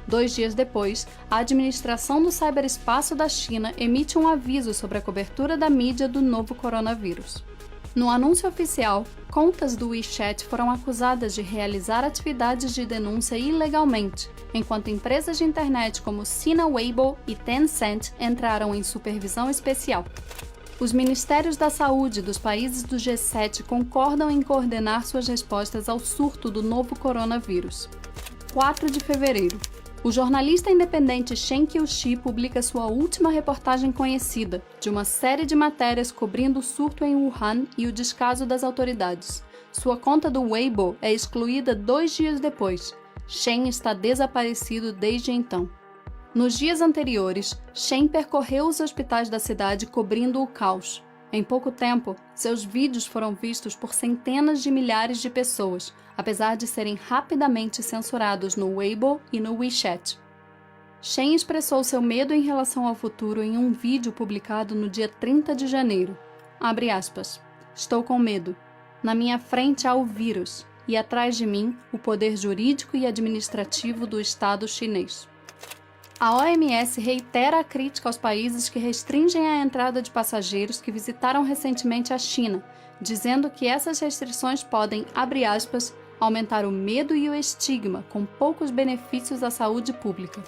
2 dias depois, a administração do ciberespaço da China emite um aviso sobre a cobertura da mídia do novo coronavírus. No anúncio oficial, contas do WeChat foram acusadas de realizar atividades de denúncia ilegalmente, enquanto empresas de internet como Sina Weibo e Tencent entraram em supervisão especial. Os Ministérios da Saúde dos países do G7 concordam em coordenar suas respostas ao surto do novo coronavírus. 4 de fevereiro. O jornalista independente Shen Qiushi publica sua última reportagem conhecida, de uma série de matérias cobrindo o surto em Wuhan e o descaso das autoridades. Sua conta do Weibo é excluída 2 dias depois. Shen está desaparecido desde então. Nos dias anteriores, Shen percorreu os hospitais da cidade cobrindo o caos. Em pouco tempo, seus vídeos foram vistos por centenas de milhares de pessoas, apesar de serem rapidamente censurados no Weibo e no WeChat. Shen expressou seu medo em relação ao futuro em um vídeo publicado no dia 30 de janeiro. Abre aspas. Estou com medo. Na minha frente há o vírus, e atrás de mim, o poder jurídico e administrativo do Estado chinês. A OMS reitera a crítica aos países que restringem a entrada de passageiros que visitaram recentemente a China, dizendo que essas restrições podem, abre aspas, aumentar o medo e o estigma, com poucos benefícios à saúde pública.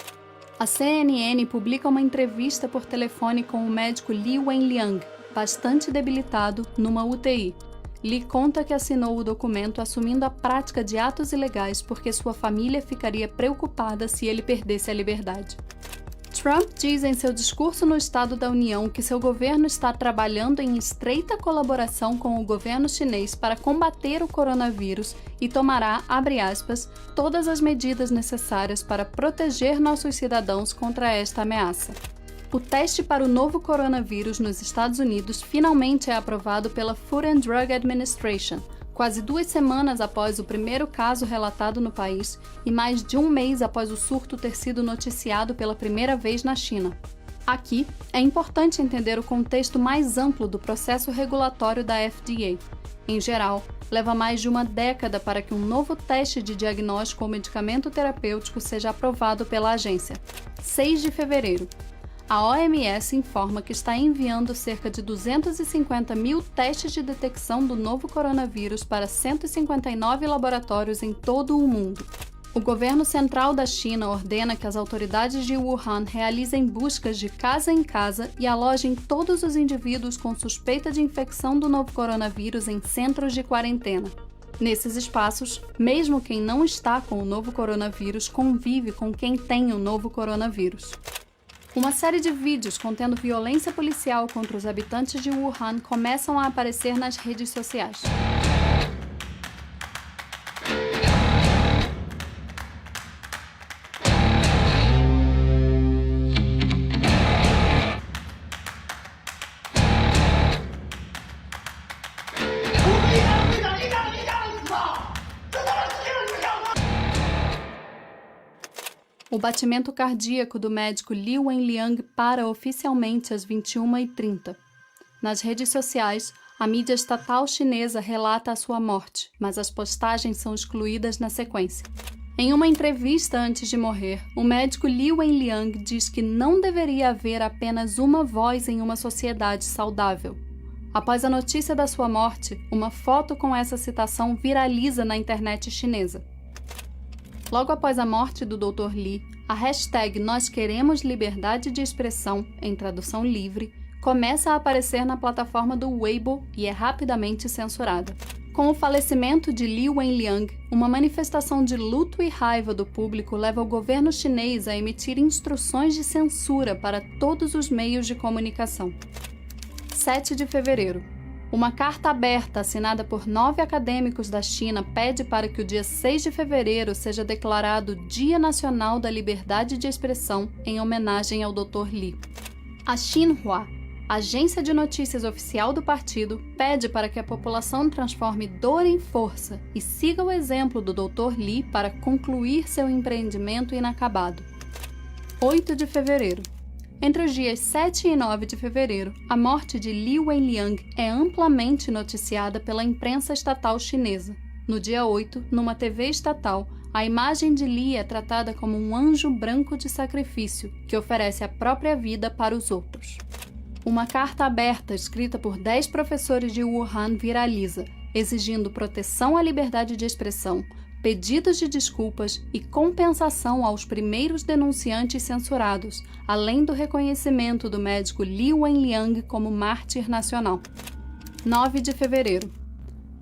A CNN publica uma entrevista por telefone com o médico Li Wenliang, bastante debilitado, numa UTI. Li conta que assinou o documento assumindo a prática de atos ilegais porque sua família ficaria preocupada se ele perdesse a liberdade. Trump diz em seu discurso no Estado da União que seu governo está trabalhando em estreita colaboração com o governo chinês para combater o coronavírus e tomará, abre aspas, todas as medidas necessárias para proteger nossos cidadãos contra esta ameaça. O teste para o novo coronavírus nos Estados Unidos finalmente é aprovado pela Food and Drug Administration, quase 2 semanas após o primeiro caso relatado no país e mais de 1 mês após o surto ter sido noticiado pela primeira vez na China. Aqui, é importante entender o contexto mais amplo do processo regulatório da FDA. Em geral, leva mais de 1 década para que um novo teste de diagnóstico ou medicamento terapêutico seja aprovado pela agência. 6 de fevereiro. A OMS informa que está enviando cerca de 250 mil testes de detecção do novo coronavírus para 159 laboratórios em todo o mundo. O governo central da China ordena que as autoridades de Wuhan realizem buscas de casa em casa e alojem todos os indivíduos com suspeita de infecção do novo coronavírus em centros de quarentena. Nesses espaços, mesmo quem não está com o novo coronavírus convive com quem tem o novo coronavírus. Uma série de vídeos contendo violência policial contra os habitantes de Wuhan começam a aparecer nas redes sociais. O batimento cardíaco do médico Li Wenliang para oficialmente às 21h30. Nas redes sociais, a mídia estatal chinesa relata a sua morte, mas as postagens são excluídas na sequência. Em uma entrevista antes de morrer, o médico Li Wenliang diz que não deveria haver apenas uma voz em uma sociedade saudável. Após a notícia da sua morte, uma foto com essa citação viraliza na internet chinesa. Logo após a morte do Dr. Li, a hashtag Nós Queremos Liberdade de Expressão, em tradução livre, começa a aparecer na plataforma do Weibo e é rapidamente censurada. Com o falecimento de Li Wenliang, uma manifestação de luto e raiva do público leva o governo chinês a emitir instruções de censura para todos os meios de comunicação. 7 de fevereiro. Uma carta aberta assinada por 9 acadêmicos da China pede para que o dia 6 de fevereiro seja declarado Dia Nacional da Liberdade de Expressão em homenagem ao Dr. Li. A Xinhua, A agência de notícias oficial do partido pede para que a população transforme dor em força e siga o exemplo do Dr. Li para concluir seu empreendimento inacabado. 8 de fevereiro. Entre os dias 7 e 9 de fevereiro, a morte de Li Wenliang é amplamente noticiada pela imprensa estatal chinesa. No dia 8, numa TV estatal, a imagem de Li é tratada como um anjo branco de sacrifício, que oferece a própria vida para os outros. Uma carta aberta escrita por 10 professores de Wuhan viraliza, exigindo proteção à liberdade de expressão, pedidos de desculpas e compensação aos primeiros denunciantes censurados, além do reconhecimento do médico Li Wenliang como mártir nacional. 9 de fevereiro.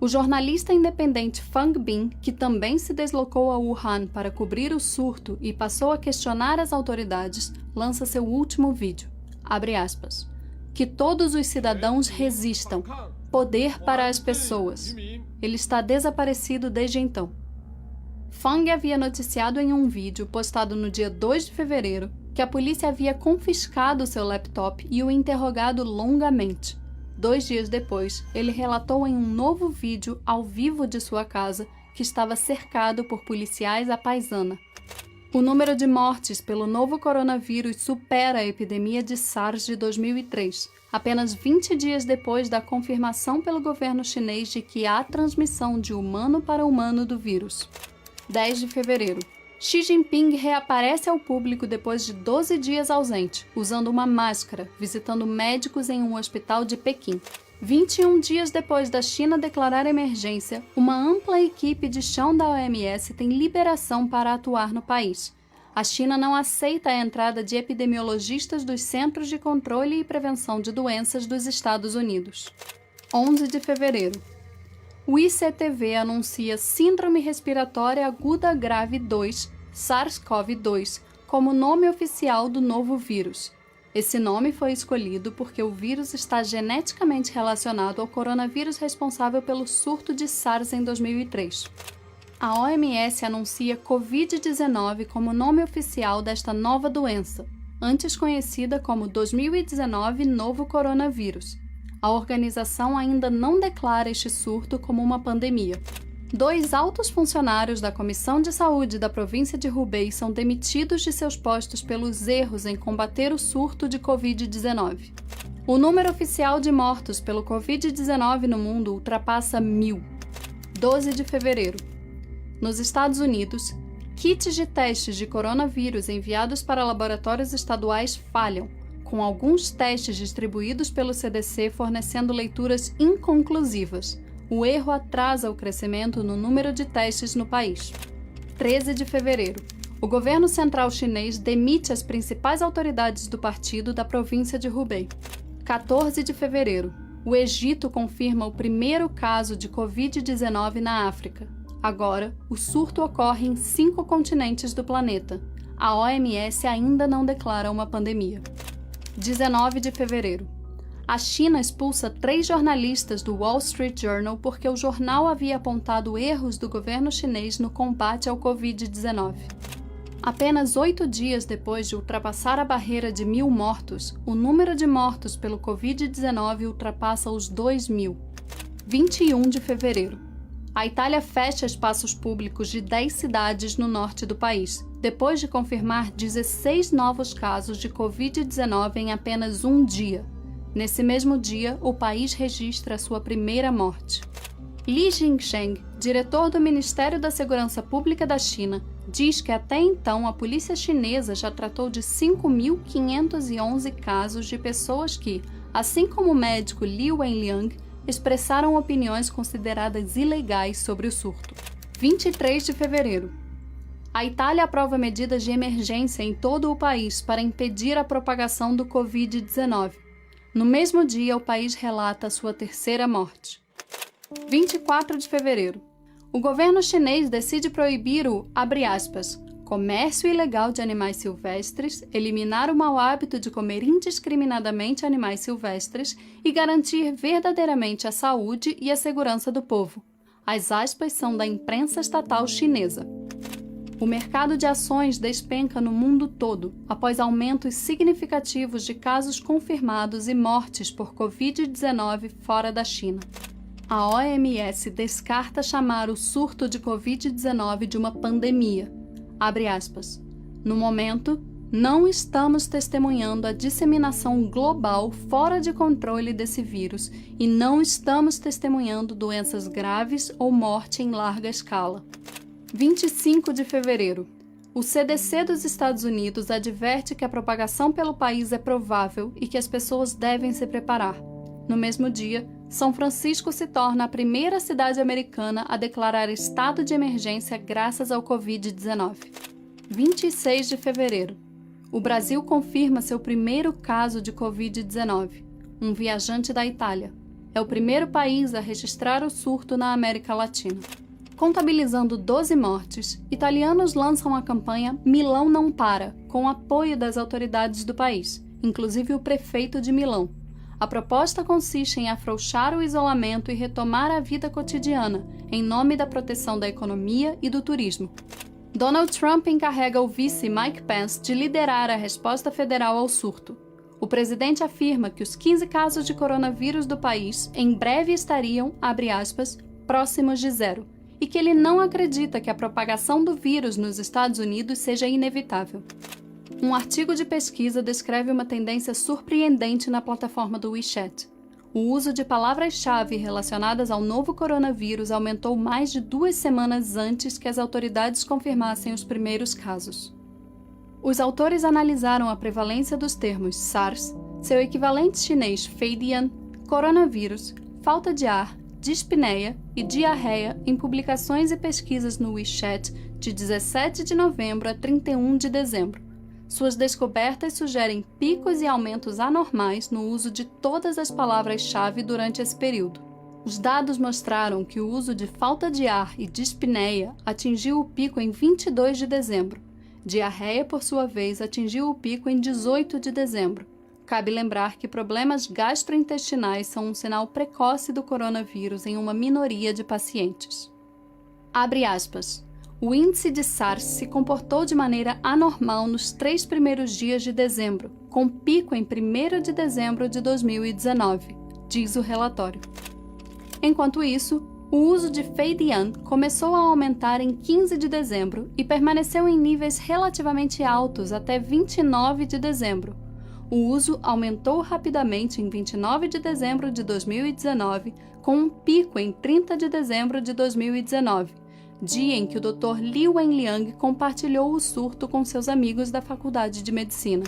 O jornalista independente Fang Bin, que também se deslocou a Wuhan para cobrir o surto e passou a questionar as autoridades, lança seu último vídeo. Abre aspas. Que todos os cidadãos resistam. Poder para as pessoas. Ele está desaparecido desde então. Fang havia noticiado em um vídeo postado no dia 2 de fevereiro que a polícia havia confiscado seu laptop e o interrogado longamente. 2 dias depois, ele relatou em um novo vídeo ao vivo de sua casa que estava cercado por policiais à paisana. O número de mortes pelo novo coronavírus supera a epidemia de SARS de 2003, apenas 20 dias depois da confirmação pelo governo chinês de que há transmissão de humano para humano do vírus. 10 de fevereiro. Xi Jinping reaparece ao público depois de 12 dias ausente, usando uma máscara, visitando médicos em um hospital de Pequim. 21 dias depois da China declarar emergência, uma ampla equipe de chão da OMS tem liberação para atuar no país. A China não aceita a entrada de epidemiologistas dos Centros de Controle e Prevenção de Doenças dos Estados Unidos. 11 de fevereiro. O ICTV anuncia Síndrome Respiratória Aguda Grave 2, SARS-CoV-2, como nome oficial do novo vírus. Esse nome foi escolhido porque o vírus está geneticamente relacionado ao coronavírus responsável pelo surto de SARS em 2003. A OMS anuncia Covid-19 como nome oficial desta nova doença, antes conhecida como 2019 Novo Coronavírus. A organização ainda não declara este surto como uma pandemia. 2 altos funcionários da Comissão de Saúde da província de Hubei são demitidos de seus postos pelos erros em combater o surto de Covid-19. O número oficial de mortos pelo Covid-19 no mundo ultrapassa 1.000. 12 de fevereiro. Nos Estados Unidos, kits de testes de coronavírus enviados para laboratórios estaduais falham, com alguns testes distribuídos pelo CDC fornecendo leituras inconclusivas. O erro atrasa o crescimento no número de testes no país. 13 de fevereiro. O governo central chinês demite as principais autoridades do partido da província de Hubei. 14 de fevereiro. O Egito confirma o primeiro caso de Covid-19 na África. Agora, o surto ocorre em 5 continentes do planeta. A OMS ainda não declara uma pandemia. 19 de fevereiro. A China expulsa 3 jornalistas do Wall Street Journal porque o jornal havia apontado erros do governo chinês no combate ao Covid-19. Apenas 8 dias depois de ultrapassar a barreira de 1.000 mortos, o número de mortos pelo Covid-19 ultrapassa os 2.000. 21 de fevereiro. A Itália fecha espaços públicos de 10 cidades no norte do país, depois de confirmar 16 novos casos de Covid-19 em apenas um dia. Nesse mesmo dia, o país registra a sua primeira morte. Li Jingsheng, diretor do Ministério da Segurança Pública da China, diz que até então a polícia chinesa já tratou de 5.511 casos de pessoas que, assim como o médico Li Wenliang, expressaram opiniões consideradas ilegais sobre o surto. 23 de fevereiro. A Itália aprova medidas de emergência em todo o país para impedir a propagação do Covid-19. No mesmo dia, o país relata a sua terceira morte. 24 de fevereiro. O governo chinês decide proibir o, abre aspas, comércio ilegal de animais silvestres, eliminar o mau hábito de comer indiscriminadamente animais silvestres e garantir verdadeiramente a saúde e a segurança do povo. As aspas são da imprensa estatal chinesa. O mercado de ações despenca no mundo todo após aumentos significativos de casos confirmados e mortes por Covid-19 fora da China. A OMS descarta chamar o surto de Covid-19 de uma pandemia. Abre aspas. No momento, não estamos testemunhando a disseminação global fora de controle desse vírus e não estamos testemunhando doenças graves ou morte em larga escala. 25 de fevereiro. O CDC dos Estados Unidos adverte que a propagação pelo país é provável e que as pessoas devem se preparar. No mesmo dia, São Francisco se torna a primeira cidade americana a declarar estado de emergência graças ao Covid-19. 26 de fevereiro. O Brasil confirma seu primeiro caso de Covid-19, um viajante da Itália. É o primeiro país a registrar o surto na América Latina. Contabilizando 12 mortes, italianos lançam a campanha Milão Não Para, com apoio das autoridades do país, inclusive o prefeito de Milão. A proposta consiste em afrouxar o isolamento e retomar a vida cotidiana, em nome da proteção da economia e do turismo. Donald Trump encarrega o vice Mike Pence de liderar a resposta federal ao surto. O presidente afirma que os 15 casos de coronavírus do país em breve estariam, abre aspas, próximos de zero, e que ele não acredita que a propagação do vírus nos Estados Unidos seja inevitável. Um artigo de pesquisa descreve uma tendência surpreendente na plataforma do WeChat. O uso de palavras-chave relacionadas ao novo coronavírus aumentou mais de 2 semanas antes que as autoridades confirmassem os primeiros casos. Os autores analisaram a prevalência dos termos SARS, seu equivalente chinês Feidian, coronavírus, falta de ar, dispneia e diarreia em publicações e pesquisas no WeChat de 17 de novembro a 31 de dezembro. Suas descobertas sugerem picos e aumentos anormais no uso de todas as palavras-chave durante esse período. Os dados mostraram que o uso de falta de ar e dispneia atingiu o pico em 22 de dezembro. Diarreia, por sua vez, atingiu o pico em 18 de dezembro. Cabe lembrar que problemas gastrointestinais são um sinal precoce do coronavírus em uma minoria de pacientes. Abre aspas. O índice de SARS se comportou de maneira anormal nos 3 primeiros dias de dezembro, com pico em 1º de dezembro de 2019, diz o relatório. Enquanto isso, o uso de Feidian começou a aumentar em 15 de dezembro e permaneceu em níveis relativamente altos até 29 de dezembro. O uso aumentou rapidamente em 29 de dezembro de 2019, com um pico em 30 de dezembro de 2019, dia em que o Dr. Li Wenliang compartilhou o surto com seus amigos da Faculdade de Medicina.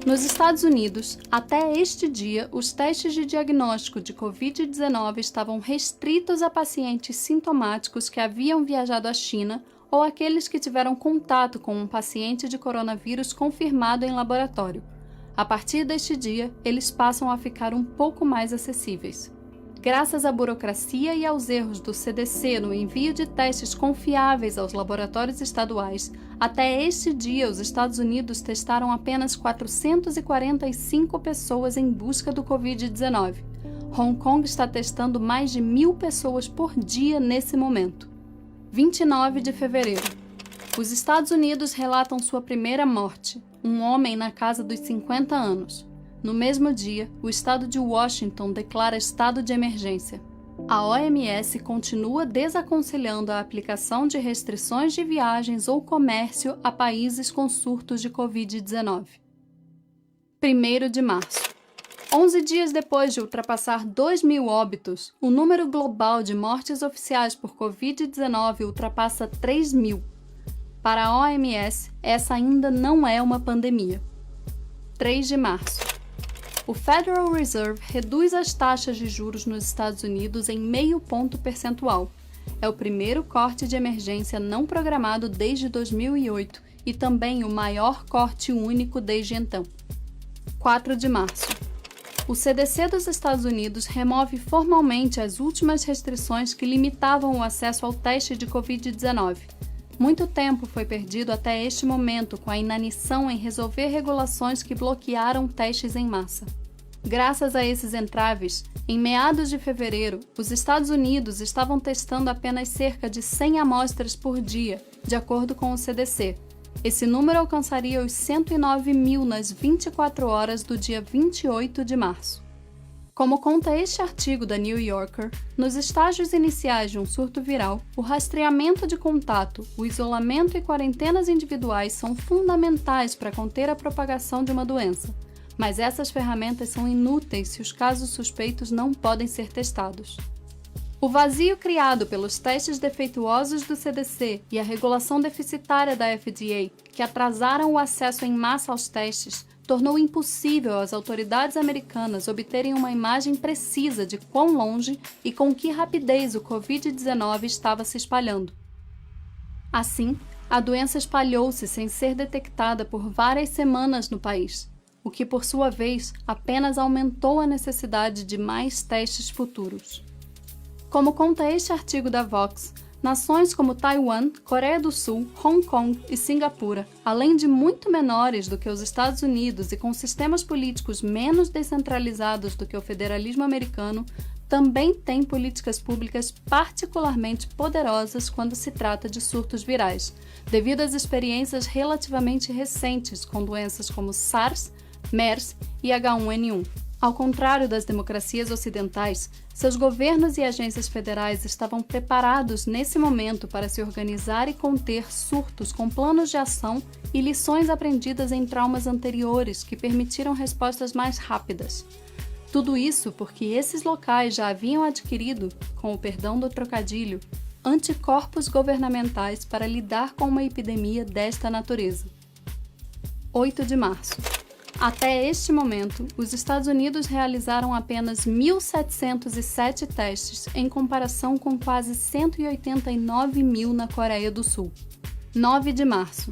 Nos Estados Unidos, até este dia, os testes de diagnóstico de Covid-19 estavam restritos a pacientes sintomáticos que haviam viajado à China ou aqueles que tiveram contato com um paciente de coronavírus confirmado em laboratório. A partir deste dia, eles passam a ficar um pouco mais acessíveis. Graças à burocracia e aos erros do CDC no envio de testes confiáveis aos laboratórios estaduais, até este dia os Estados Unidos testaram apenas 445 pessoas em busca do Covid-19. Hong Kong está testando mais de 1.000 pessoas por dia nesse momento. 29 de fevereiro. Os Estados Unidos relatam sua primeira morte, um homem na casa dos 50 anos. No mesmo dia, o estado de Washington declara estado de emergência. A OMS continua desaconselhando a aplicação de restrições de viagens ou comércio a países com surtos de Covid-19. 1º de março. 11 dias depois de ultrapassar 2.000 óbitos, o número global de mortes oficiais por Covid-19 ultrapassa 3.000. Para a OMS, essa ainda não é uma pandemia. 3 de março. O Federal Reserve reduz as taxas de juros nos Estados Unidos em 0,5 ponto percentual. É o primeiro corte de emergência não programado desde 2008 e também o maior corte único desde então. 4 de março. O CDC dos Estados Unidos remove formalmente as últimas restrições que limitavam o acesso ao teste de Covid-19. Muito tempo foi perdido até este momento com a inanição em resolver regulações que bloquearam testes em massa. Graças a esses entraves, em meados de fevereiro, os Estados Unidos estavam testando apenas cerca de 100 amostras por dia, de acordo com o CDC. Esse número alcançaria os 109 mil nas 24 horas do dia 28 de março. Como conta este artigo da New Yorker, nos estágios iniciais de um surto viral, o rastreamento de contato, o isolamento e quarentenas individuais são fundamentais para conter a propagação de uma doença, mas essas ferramentas são inúteis se os casos suspeitos não podem ser testados. O vazio criado pelos testes defeituosos do CDC e a regulação deficitária da FDA, que atrasaram o acesso em massa aos testes, tornou impossível às autoridades americanas obterem uma imagem precisa de quão longe e com que rapidez o Covid-19 estava se espalhando. Assim, a doença espalhou-se sem ser detectada por várias semanas no país, o que, por sua vez, apenas aumentou a necessidade de mais testes futuros. Como conta este artigo da Vox, nações como Taiwan, Coreia do Sul, Hong Kong e Singapura, além de muito menores do que os Estados Unidos e com sistemas políticos menos descentralizados do que o federalismo americano, também têm políticas públicas particularmente poderosas quando se trata de surtos virais, devido às experiências relativamente recentes com doenças como SARS, MERS e H1N1. Ao contrário das democracias ocidentais, seus governos e agências federais estavam preparados nesse momento para se organizar e conter surtos com planos de ação e lições aprendidas em traumas anteriores que permitiram respostas mais rápidas. Tudo isso porque esses locais já haviam adquirido, com o perdão do trocadilho, anticorpos governamentais para lidar com uma epidemia desta natureza. 8 de março. Até este momento, os Estados Unidos realizaram apenas 1.707 testes, em comparação com quase 189 mil na Coreia do Sul. 9 de março.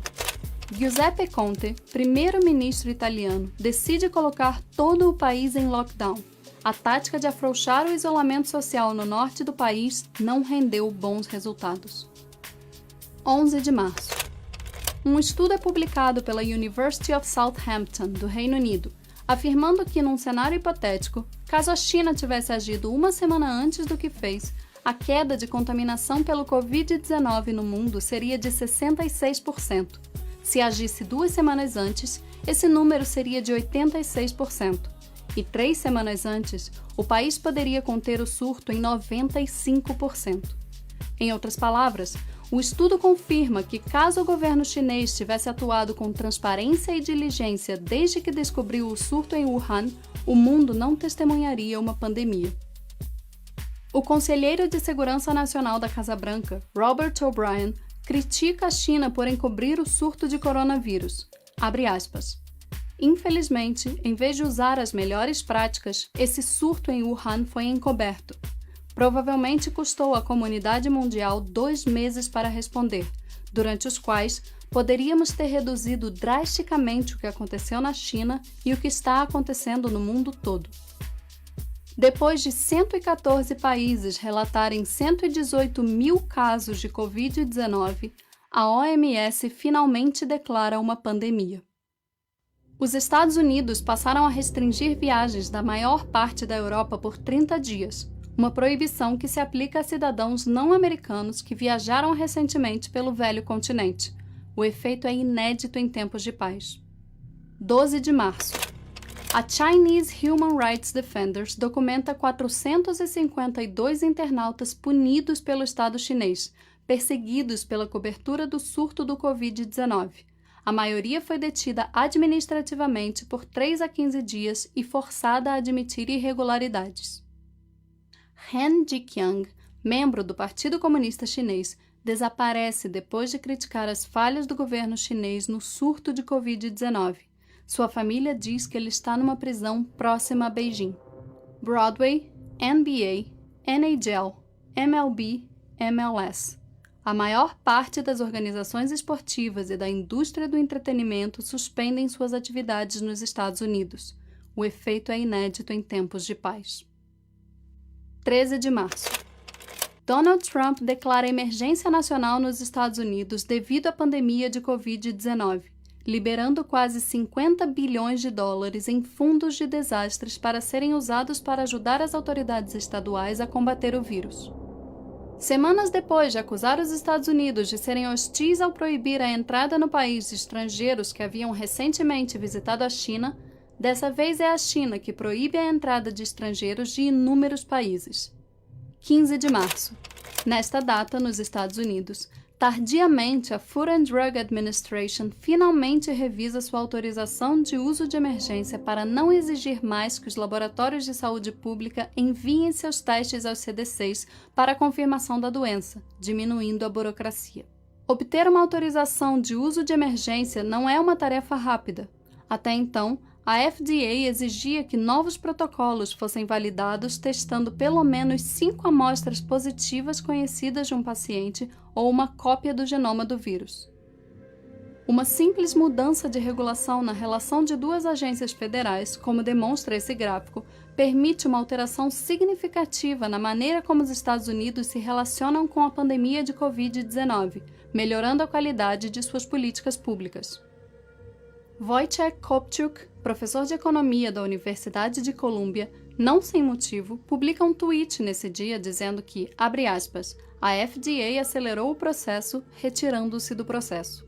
Giuseppe Conte, primeiro-ministro italiano, decide colocar todo o país em lockdown. A tática de afrouxar o isolamento social no norte do país não rendeu bons resultados. 11 de março. Um estudo é publicado pela University of Southampton, do Reino Unido, afirmando que, num cenário hipotético, caso a China tivesse agido uma semana antes do que fez, a queda de contaminação pelo Covid-19 no mundo seria de 66%. Se agisse 2 semanas antes, esse número seria de 86%. E 3 semanas antes, o país poderia conter o surto em 95%. Em outras palavras, o estudo confirma que, caso o governo chinês tivesse atuado com transparência e diligência desde que descobriu o surto em Wuhan, o mundo não testemunharia uma pandemia. O conselheiro de Segurança Nacional da Casa Branca, Robert O'Brien, critica a China por encobrir o surto de coronavírus. Abre aspas. Infelizmente, em vez de usar as melhores práticas, esse surto em Wuhan foi encoberto. Provavelmente custou à comunidade mundial 2 meses para responder, durante os quais poderíamos ter reduzido drasticamente o que aconteceu na China e o que está acontecendo no mundo todo. Depois de 114 países relatarem 118 mil casos de Covid-19, a OMS finalmente declara uma pandemia. Os Estados Unidos passaram a restringir viagens da maior parte da Europa por 30 dias, uma proibição que se aplica a cidadãos não americanos que viajaram recentemente pelo velho continente. O efeito é inédito em tempos de paz. 12 de março. A Chinese Human Rights Defenders documenta 452 internautas punidos pelo Estado chinês, perseguidos pela cobertura do surto do Covid-19. A maioria foi detida administrativamente por 3 a 15 dias e forçada a admitir irregularidades. Han Jiqiang, membro do Partido Comunista Chinês, desaparece depois de criticar as falhas do governo chinês no surto de Covid-19. Sua família diz que ele está numa prisão próxima a Beijing. Broadway, NBA, NHL, MLB, MLS. A maior parte das organizações esportivas e da indústria do entretenimento suspendem suas atividades nos Estados Unidos. O efeito é inédito em tempos de paz. 13 de março. Donald Trump declara emergência nacional nos Estados Unidos devido à pandemia de Covid-19. liberando quase 50 bilhões de dólares em fundos de desastres para serem usados para ajudar as autoridades estaduais a combater o vírus. Semanas depois de acusar os Estados Unidos de serem hostis ao proibir a entrada no país de estrangeiros que haviam recentemente visitado a China, dessa vez é a China que proíbe a entrada de estrangeiros de inúmeros países. 15 de março. Nesta data, nos Estados Unidos, tardiamente a Food and Drug Administration finalmente revisa sua autorização de uso de emergência para não exigir mais que os laboratórios de saúde pública enviem seus testes aos CDCs para a confirmação da doença, diminuindo a burocracia. Obter uma autorização de uso de emergência não é uma tarefa rápida. Até então, a FDA exigia que novos protocolos fossem validados testando pelo menos 5 amostras positivas conhecidas de um paciente ou uma cópia do genoma do vírus. Uma simples mudança de regulação na relação de duas agências federais, como demonstra esse gráfico, permite uma alteração significativa na maneira como os Estados Unidos se relacionam com a pandemia de Covid-19, melhorando a qualidade de suas políticas públicas. Wojciech Kopciuk, professor de economia da Universidade de Colômbia, não sem motivo, publica um tweet nesse dia dizendo que, abre aspas, a FDA acelerou o processo, retirando-se do processo.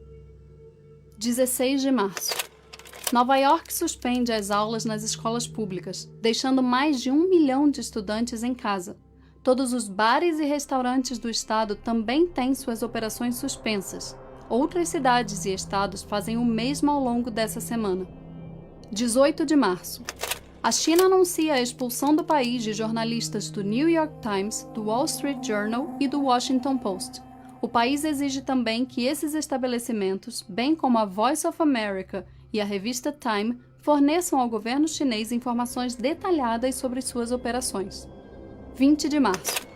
16 de março. Nova York suspende as aulas nas escolas públicas, deixando mais de 1 milhão de estudantes em casa. Todos os bares e restaurantes do estado também têm suas operações suspensas. Outras cidades e estados fazem o mesmo ao longo dessa semana. 18 de março. A China anuncia a expulsão do país de jornalistas do New York Times, do Wall Street Journal e do Washington Post. O país exige também que esses estabelecimentos, bem como a Voice of America e a revista Time, forneçam ao governo chinês informações detalhadas sobre suas operações. 20 de março.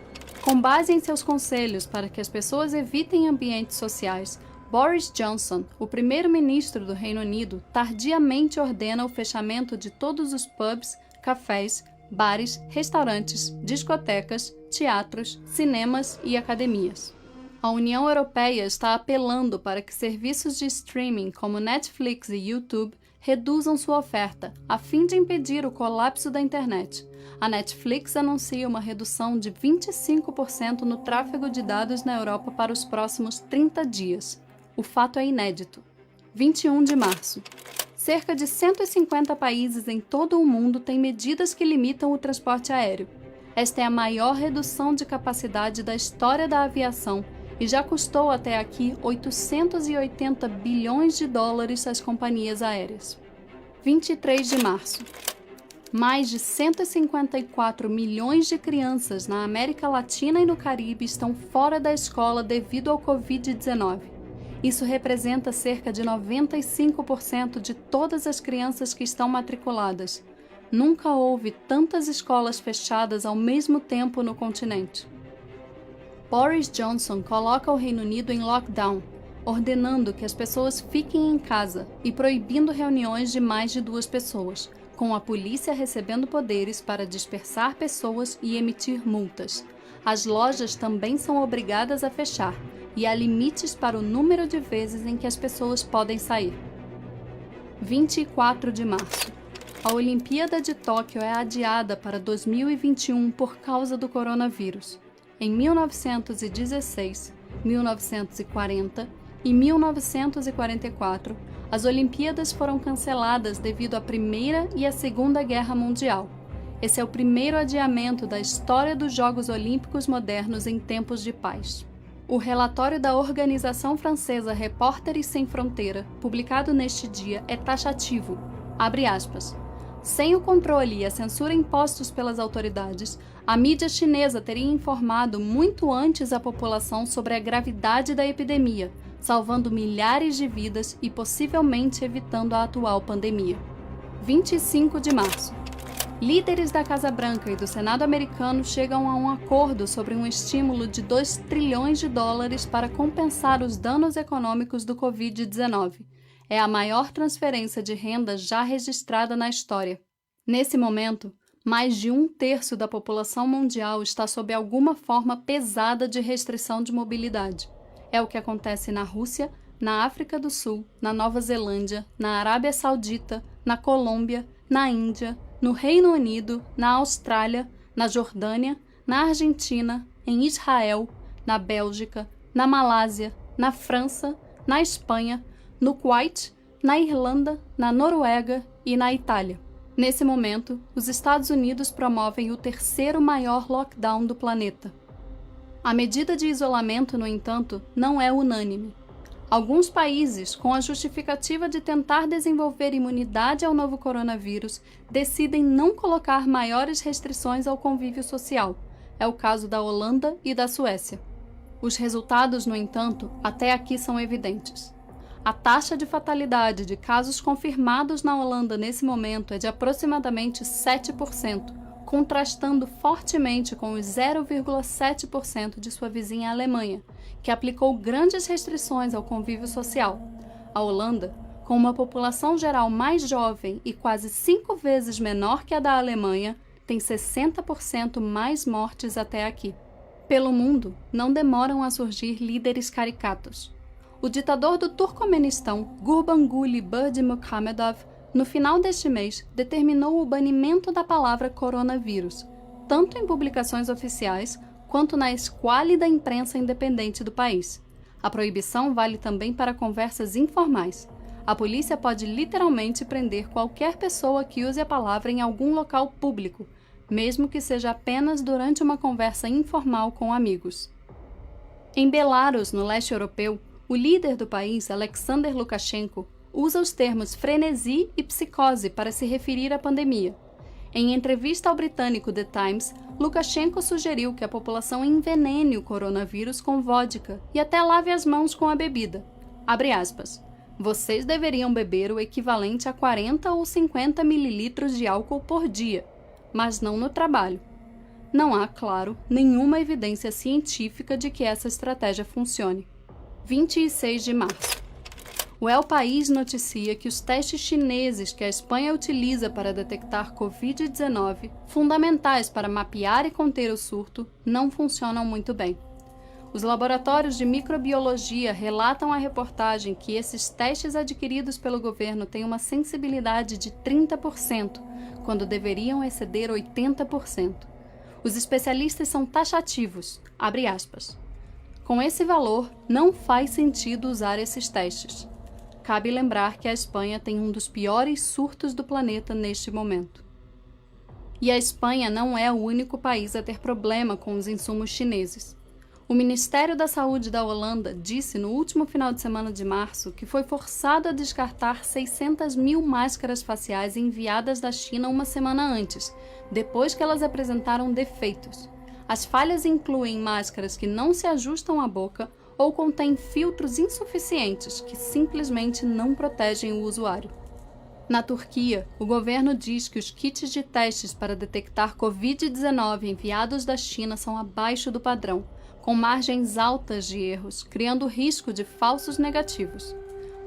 Com base em seus conselhos para que as pessoas evitem ambientes sociais, Boris Johnson, o primeiro-ministro do Reino Unido, tardiamente ordena o fechamento de todos os pubs, cafés, bares, restaurantes, discotecas, teatros, cinemas e academias. A União Europeia está apelando para que serviços de streaming como Netflix e YouTube reduzam sua oferta, a fim de impedir o colapso da internet. A Netflix anuncia uma redução de 25% no tráfego de dados na Europa para os próximos 30 dias. O fato é inédito. 21 de março. Cerca de 150 países em todo o mundo têm medidas que limitam o transporte aéreo. Esta é a maior redução de capacidade da história da aviação e já custou até aqui 880 bilhões de dólares às companhias aéreas. 23 de março. Mais de 154 milhões de crianças na América Latina e no Caribe estão fora da escola devido ao Covid-19. Isso representa cerca de 95% de todas as crianças que estão matriculadas. Nunca houve tantas escolas fechadas ao mesmo tempo no continente. Boris Johnson coloca o Reino Unido em lockdown, ordenando que as pessoas fiquem em casa e proibindo reuniões de mais de 2 pessoas, com a polícia recebendo poderes para dispersar pessoas e emitir multas. As lojas também são obrigadas a fechar, e há limites para o número de vezes em que as pessoas podem sair. 24 de março. A Olimpíada de Tóquio é adiada para 2021 por causa do coronavírus. Em 1916, 1940 e 1944, as Olimpíadas foram canceladas devido à Primeira e à Segunda Guerra Mundial. Esse é o primeiro adiamento da história dos Jogos Olímpicos modernos em tempos de paz. O relatório da organização francesa Repórteres Sem Fronteira, publicado neste dia, é taxativo. Abre aspas. Sem o controle e a censura impostos pelas autoridades, a mídia chinesa teria informado muito antes a população sobre a gravidade da epidemia, salvando milhares de vidas e possivelmente evitando a atual pandemia. 25 de março. Líderes da Casa Branca e do Senado americano chegam a um acordo sobre um estímulo de 2 trilhões de dólares para compensar os danos econômicos do Covid-19. É a maior transferência de renda já registrada na história. Nesse momento, mais de 1/3 da população mundial está sob alguma forma pesada de restrição de mobilidade. É o que acontece na Rússia, na África do Sul, na Nova Zelândia, na Arábia Saudita, na Colômbia, na Índia, no Reino Unido, na Austrália, na Jordânia, na Argentina, em Israel, na Bélgica, na Malásia, na França, na Espanha, no Kuwait, na Irlanda, na Noruega e na Itália. Nesse momento, os Estados Unidos promovem o terceiro maior lockdown do planeta. A medida de isolamento, no entanto, não é unânime. Alguns países, com a justificativa de tentar desenvolver imunidade ao novo coronavírus, decidem não colocar maiores restrições ao convívio social. É o caso da Holanda e da Suécia. Os resultados, no entanto, até aqui são evidentes. A taxa de fatalidade de casos confirmados na Holanda nesse momento é de aproximadamente 7%, contrastando fortemente com os 0,7% de sua vizinha Alemanha, que aplicou grandes restrições ao convívio social. A Holanda, com uma população geral mais jovem e quase 5 vezes menor que a da Alemanha, tem 60% mais mortes até aqui. Pelo mundo, não demoram a surgir líderes caricatos. O ditador do Turcomenistão, Gurbanguly Berdimuhamedov, no final deste mês, determinou o banimento da palavra coronavírus, tanto em publicações oficiais quanto na esquálida imprensa independente do país. A proibição vale também para conversas informais. A polícia pode literalmente prender qualquer pessoa que use a palavra em algum local público, mesmo que seja apenas durante uma conversa informal com amigos. Em Belarus, no leste europeu, o líder do país, Alexander Lukashenko, usa os termos frenesi e psicose para se referir à pandemia. Em entrevista ao britânico The Times, Lukashenko sugeriu que a população envenene o coronavírus com vodka e até lave as mãos com a bebida. Abre aspas. Vocês deveriam beber o equivalente a 40 ou 50 mililitros de álcool por dia, mas não no trabalho. Não há, claro, nenhuma evidência científica de que essa estratégia funcione. 26 de março. O El País noticia que os testes chineses que a Espanha utiliza para detectar Covid-19, fundamentais para mapear e conter o surto, não funcionam muito bem. Os laboratórios de microbiologia relatam à reportagem que esses testes adquiridos pelo governo têm uma sensibilidade de 30%, quando deveriam exceder 80%. Os especialistas são taxativos, abre aspas. Com esse valor, não faz sentido usar esses testes. Cabe lembrar que a Espanha tem um dos piores surtos do planeta neste momento. E a Espanha não é o único país a ter problema com os insumos chineses. O Ministério da Saúde da Holanda disse no último final de semana de março que foi forçado a descartar 600 mil máscaras faciais enviadas da China uma semana antes, depois que elas apresentaram defeitos. As falhas incluem máscaras que não se ajustam à boca ou contêm filtros insuficientes que simplesmente não protegem o usuário. Na Turquia, o governo diz que os kits de testes para detectar Covid-19 enviados da China são abaixo do padrão, com margens altas de erros, criando risco de falsos negativos.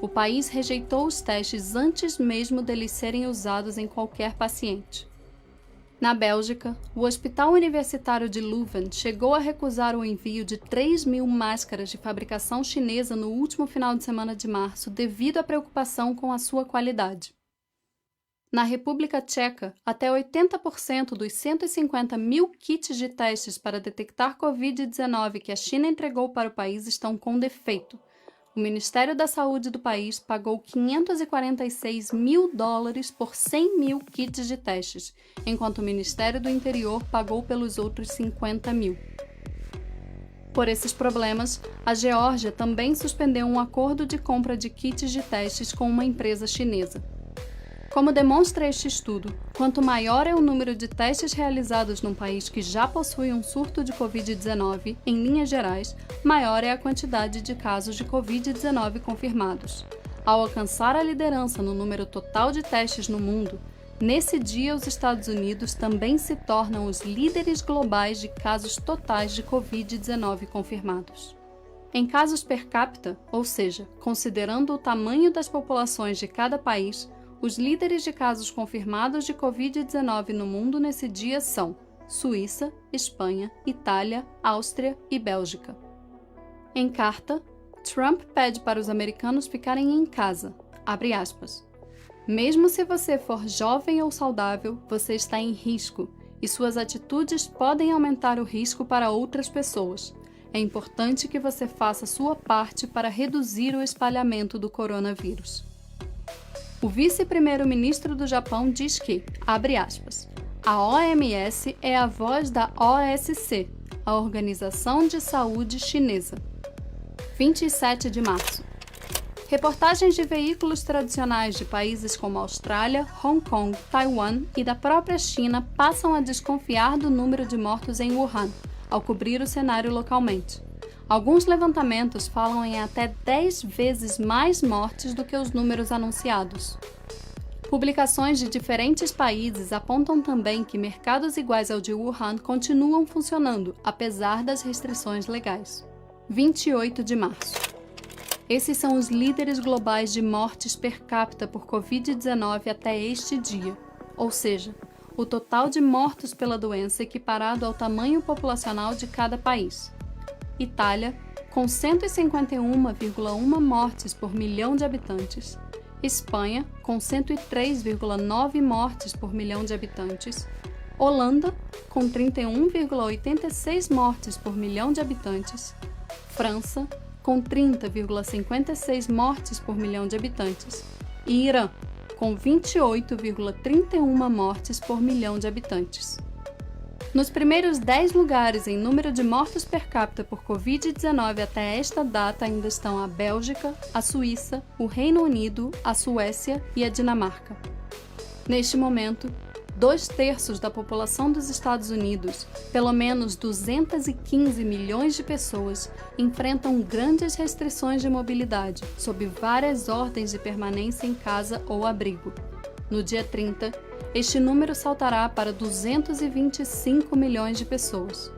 O país rejeitou os testes antes mesmo deles serem usados em qualquer paciente. Na Bélgica, o Hospital Universitário de Leuven chegou a recusar o envio de 3.000 máscaras de fabricação chinesa no último final de semana de março devido à preocupação com a sua qualidade. Na República Tcheca, até 80% dos 150 mil kits de testes para detectar Covid-19 que a China entregou para o país estão com defeito. O Ministério da Saúde do país pagou $546 mil por 100 mil kits de testes, enquanto o Ministério do Interior pagou pelos outros 50 mil. Por esses problemas, a Geórgia também suspendeu um acordo de compra de kits de testes com uma empresa chinesa. Como demonstra este estudo, quanto maior é o número de testes realizados num país que já possui um surto de Covid-19, em linhas gerais, maior é a quantidade de casos de Covid-19 confirmados. Ao alcançar a liderança no número total de testes no mundo, nesse dia os Estados Unidos também se tornam os líderes globais de casos totais de Covid-19 confirmados. Em casos per capita, ou seja, considerando o tamanho das populações de cada país, os líderes de casos confirmados de Covid-19 no mundo nesse dia são Suíça, Espanha, Itália, Áustria e Bélgica. Em carta, Trump pede para os americanos ficarem em casa, abre aspas. Mesmo se você for jovem ou saudável, você está em risco e suas atitudes podem aumentar o risco para outras pessoas. É importante que você faça sua parte para reduzir o espalhamento do coronavírus. O vice-primeiro-ministro do Japão diz que, abre aspas, a OMS é a voz da OSC, a Organização de Saúde Chinesa. 27 de março. Reportagens de veículos tradicionais de países como Austrália, Hong Kong, Taiwan e da própria China passam a desconfiar do número de mortos em Wuhan, ao cobrir o cenário localmente. Alguns levantamentos falam em até 10 vezes mais mortes do que os números anunciados. Publicações de diferentes países apontam também que mercados iguais ao de Wuhan continuam funcionando, apesar das restrições legais. 28 de março. Esses são os líderes globais de mortes per capita por Covid-19 até este dia, ou seja, o total de mortos pela doença equiparado ao tamanho populacional de cada país. Itália, com 151,1 mortes por milhão de habitantes. Espanha, com 103,9 mortes por milhão de habitantes. Holanda, com 31,86 mortes por milhão de habitantes. França, com 30,56 mortes por milhão de habitantes. E Irã, com 28,31 mortes por milhão de habitantes. Nos primeiros 10 lugares em número de mortos per capita por Covid-19 até esta data ainda estão a Bélgica, a Suíça, o Reino Unido, a Suécia e a Dinamarca. Neste momento, 2/3 da população dos Estados Unidos, pelo menos 215 milhões de pessoas, enfrentam grandes restrições de mobilidade, sob várias ordens de permanência em casa ou abrigo. No dia 30, este número saltará para 225 milhões de pessoas.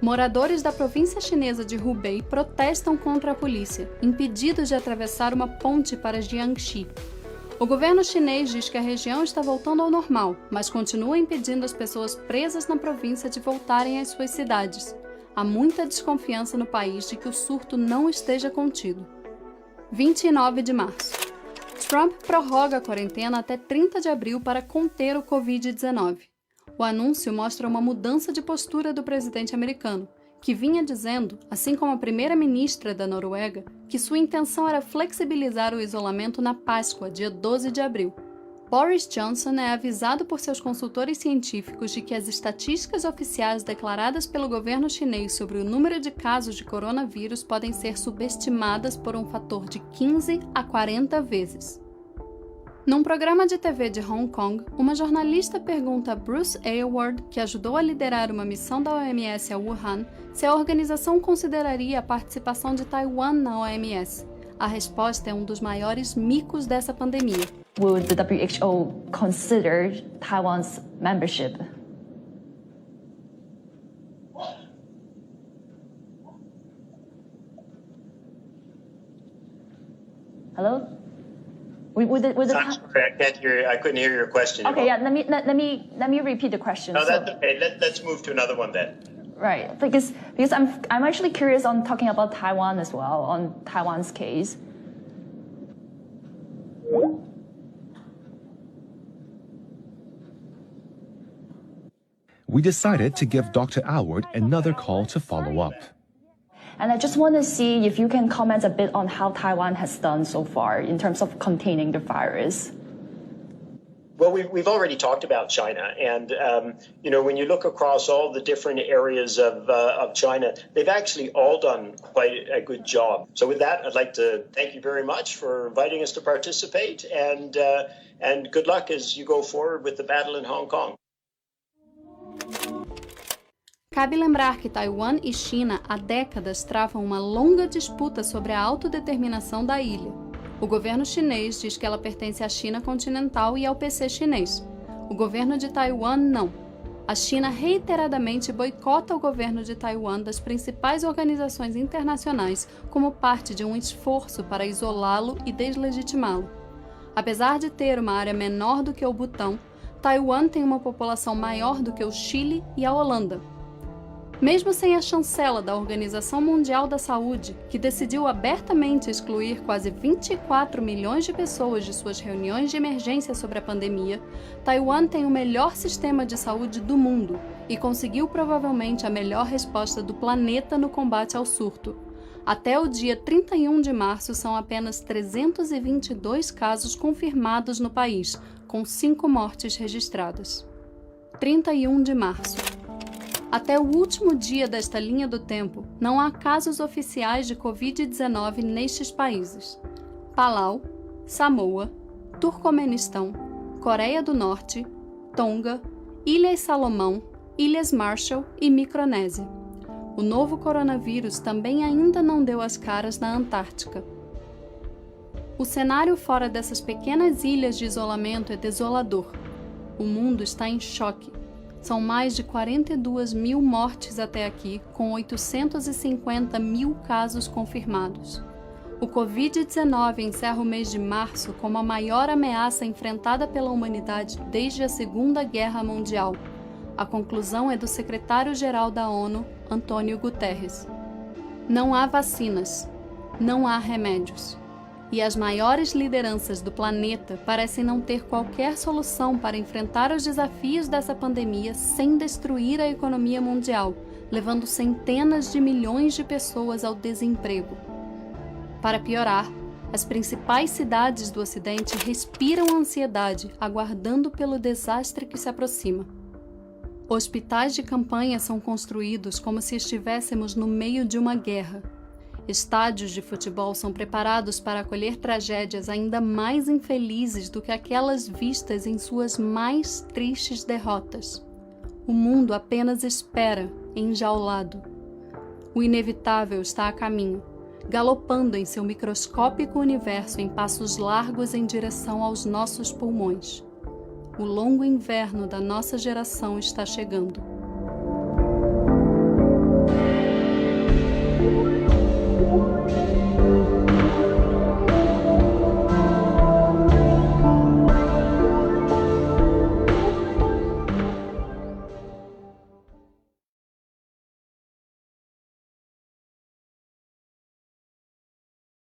Moradores da província chinesa de Hubei protestam contra a polícia, impedidos de atravessar uma ponte para Jiangxi. O governo chinês diz que a região está voltando ao normal, mas continua impedindo as pessoas presas na província de voltarem às suas cidades. Há muita desconfiança no país de que o surto não esteja contido. 29 de março. Trump prorroga a quarentena até 30 de abril para conter o Covid-19. O anúncio mostra uma mudança de postura do presidente americano, que vinha dizendo, assim como a primeira-ministra da Noruega, que sua intenção era flexibilizar o isolamento na Páscoa, dia 12 de abril. Boris Johnson é avisado por seus consultores científicos de que as estatísticas oficiais declaradas pelo governo chinês sobre o número de casos de coronavírus podem ser subestimadas por um fator de 15 a 40 vezes. Num programa de TV de Hong Kong, uma jornalista pergunta a Bruce Aylward, que ajudou a liderar uma missão da OMS a Wuhan, se a organização consideraria a participação de Taiwan na OMS. A resposta é um dos maiores micos dessa pandemia. Would the WHO consider Taiwan's membership? Hello? I'm sorry, I couldn't hear your question. Okay, yeah. Let me repeat the question. No, that's okay. Let's move to another one then. Right, because I'm actually curious on talking about Taiwan as well, on Taiwan's case. We decided to give Dr. Aylward another call to follow up. And I just want to see if you can comment a bit on how Taiwan has done so far in terms of containing the virus. Well, we've already talked about China, and when you look across all the different areas of China, they've actually all done quite a good job. So with that, I'd like to thank you very much for inviting us to participate, and good luck as you go forward with the battle in Hong Kong. Cabe lembrar que Taiwan e China há décadas travam uma longa disputa sobre a autodeterminação da ilha. O governo chinês diz que ela pertence à China continental e ao PC chinês. O governo de Taiwan não. A China reiteradamente boicota o governo de Taiwan das principais organizações internacionais como parte de um esforço para isolá-lo e deslegitimá-lo. Apesar de ter uma área menor do que o Butão, Taiwan tem uma população maior do que o Chile e a Holanda. Mesmo sem a chancela da Organização Mundial da Saúde, que decidiu abertamente excluir quase 24 milhões de pessoas de suas reuniões de emergência sobre a pandemia, Taiwan tem o melhor sistema de saúde do mundo e conseguiu provavelmente a melhor resposta do planeta no combate ao surto. Até o dia 31 de março, são apenas 322 casos confirmados no país, com 5 mortes registradas. 31 de março. Até o último dia desta linha do tempo, não há casos oficiais de Covid-19 nestes países: Palau, Samoa, Turcomenistão, Coreia do Norte, Tonga, Ilhas Salomão, Ilhas Marshall e Micronésia. O novo coronavírus também ainda não deu as caras na Antártica. O cenário fora dessas pequenas ilhas de isolamento é desolador. O mundo está em choque. São mais de 42 mil mortes até aqui, com 850 mil casos confirmados. O Covid-19 encerra o mês de março como a maior ameaça enfrentada pela humanidade desde a Segunda Guerra Mundial. A conclusão é do secretário-geral da ONU, Antônio Guterres. Não há vacinas, não há remédios. E as maiores lideranças do planeta parecem não ter qualquer solução para enfrentar os desafios dessa pandemia sem destruir a economia mundial, levando centenas de milhões de pessoas ao desemprego. Para piorar, as principais cidades do Ocidente respiram ansiedade, aguardando pelo desastre que se aproxima. Hospitais de campanha são construídos como se estivéssemos no meio de uma guerra. Estádios de futebol são preparados para acolher tragédias ainda mais infelizes do que aquelas vistas em suas mais tristes derrotas. O mundo apenas espera, enjaulado. O inevitável está a caminho, galopando em seu microscópico universo em passos largos em direção aos nossos pulmões. O longo inverno da nossa geração está chegando.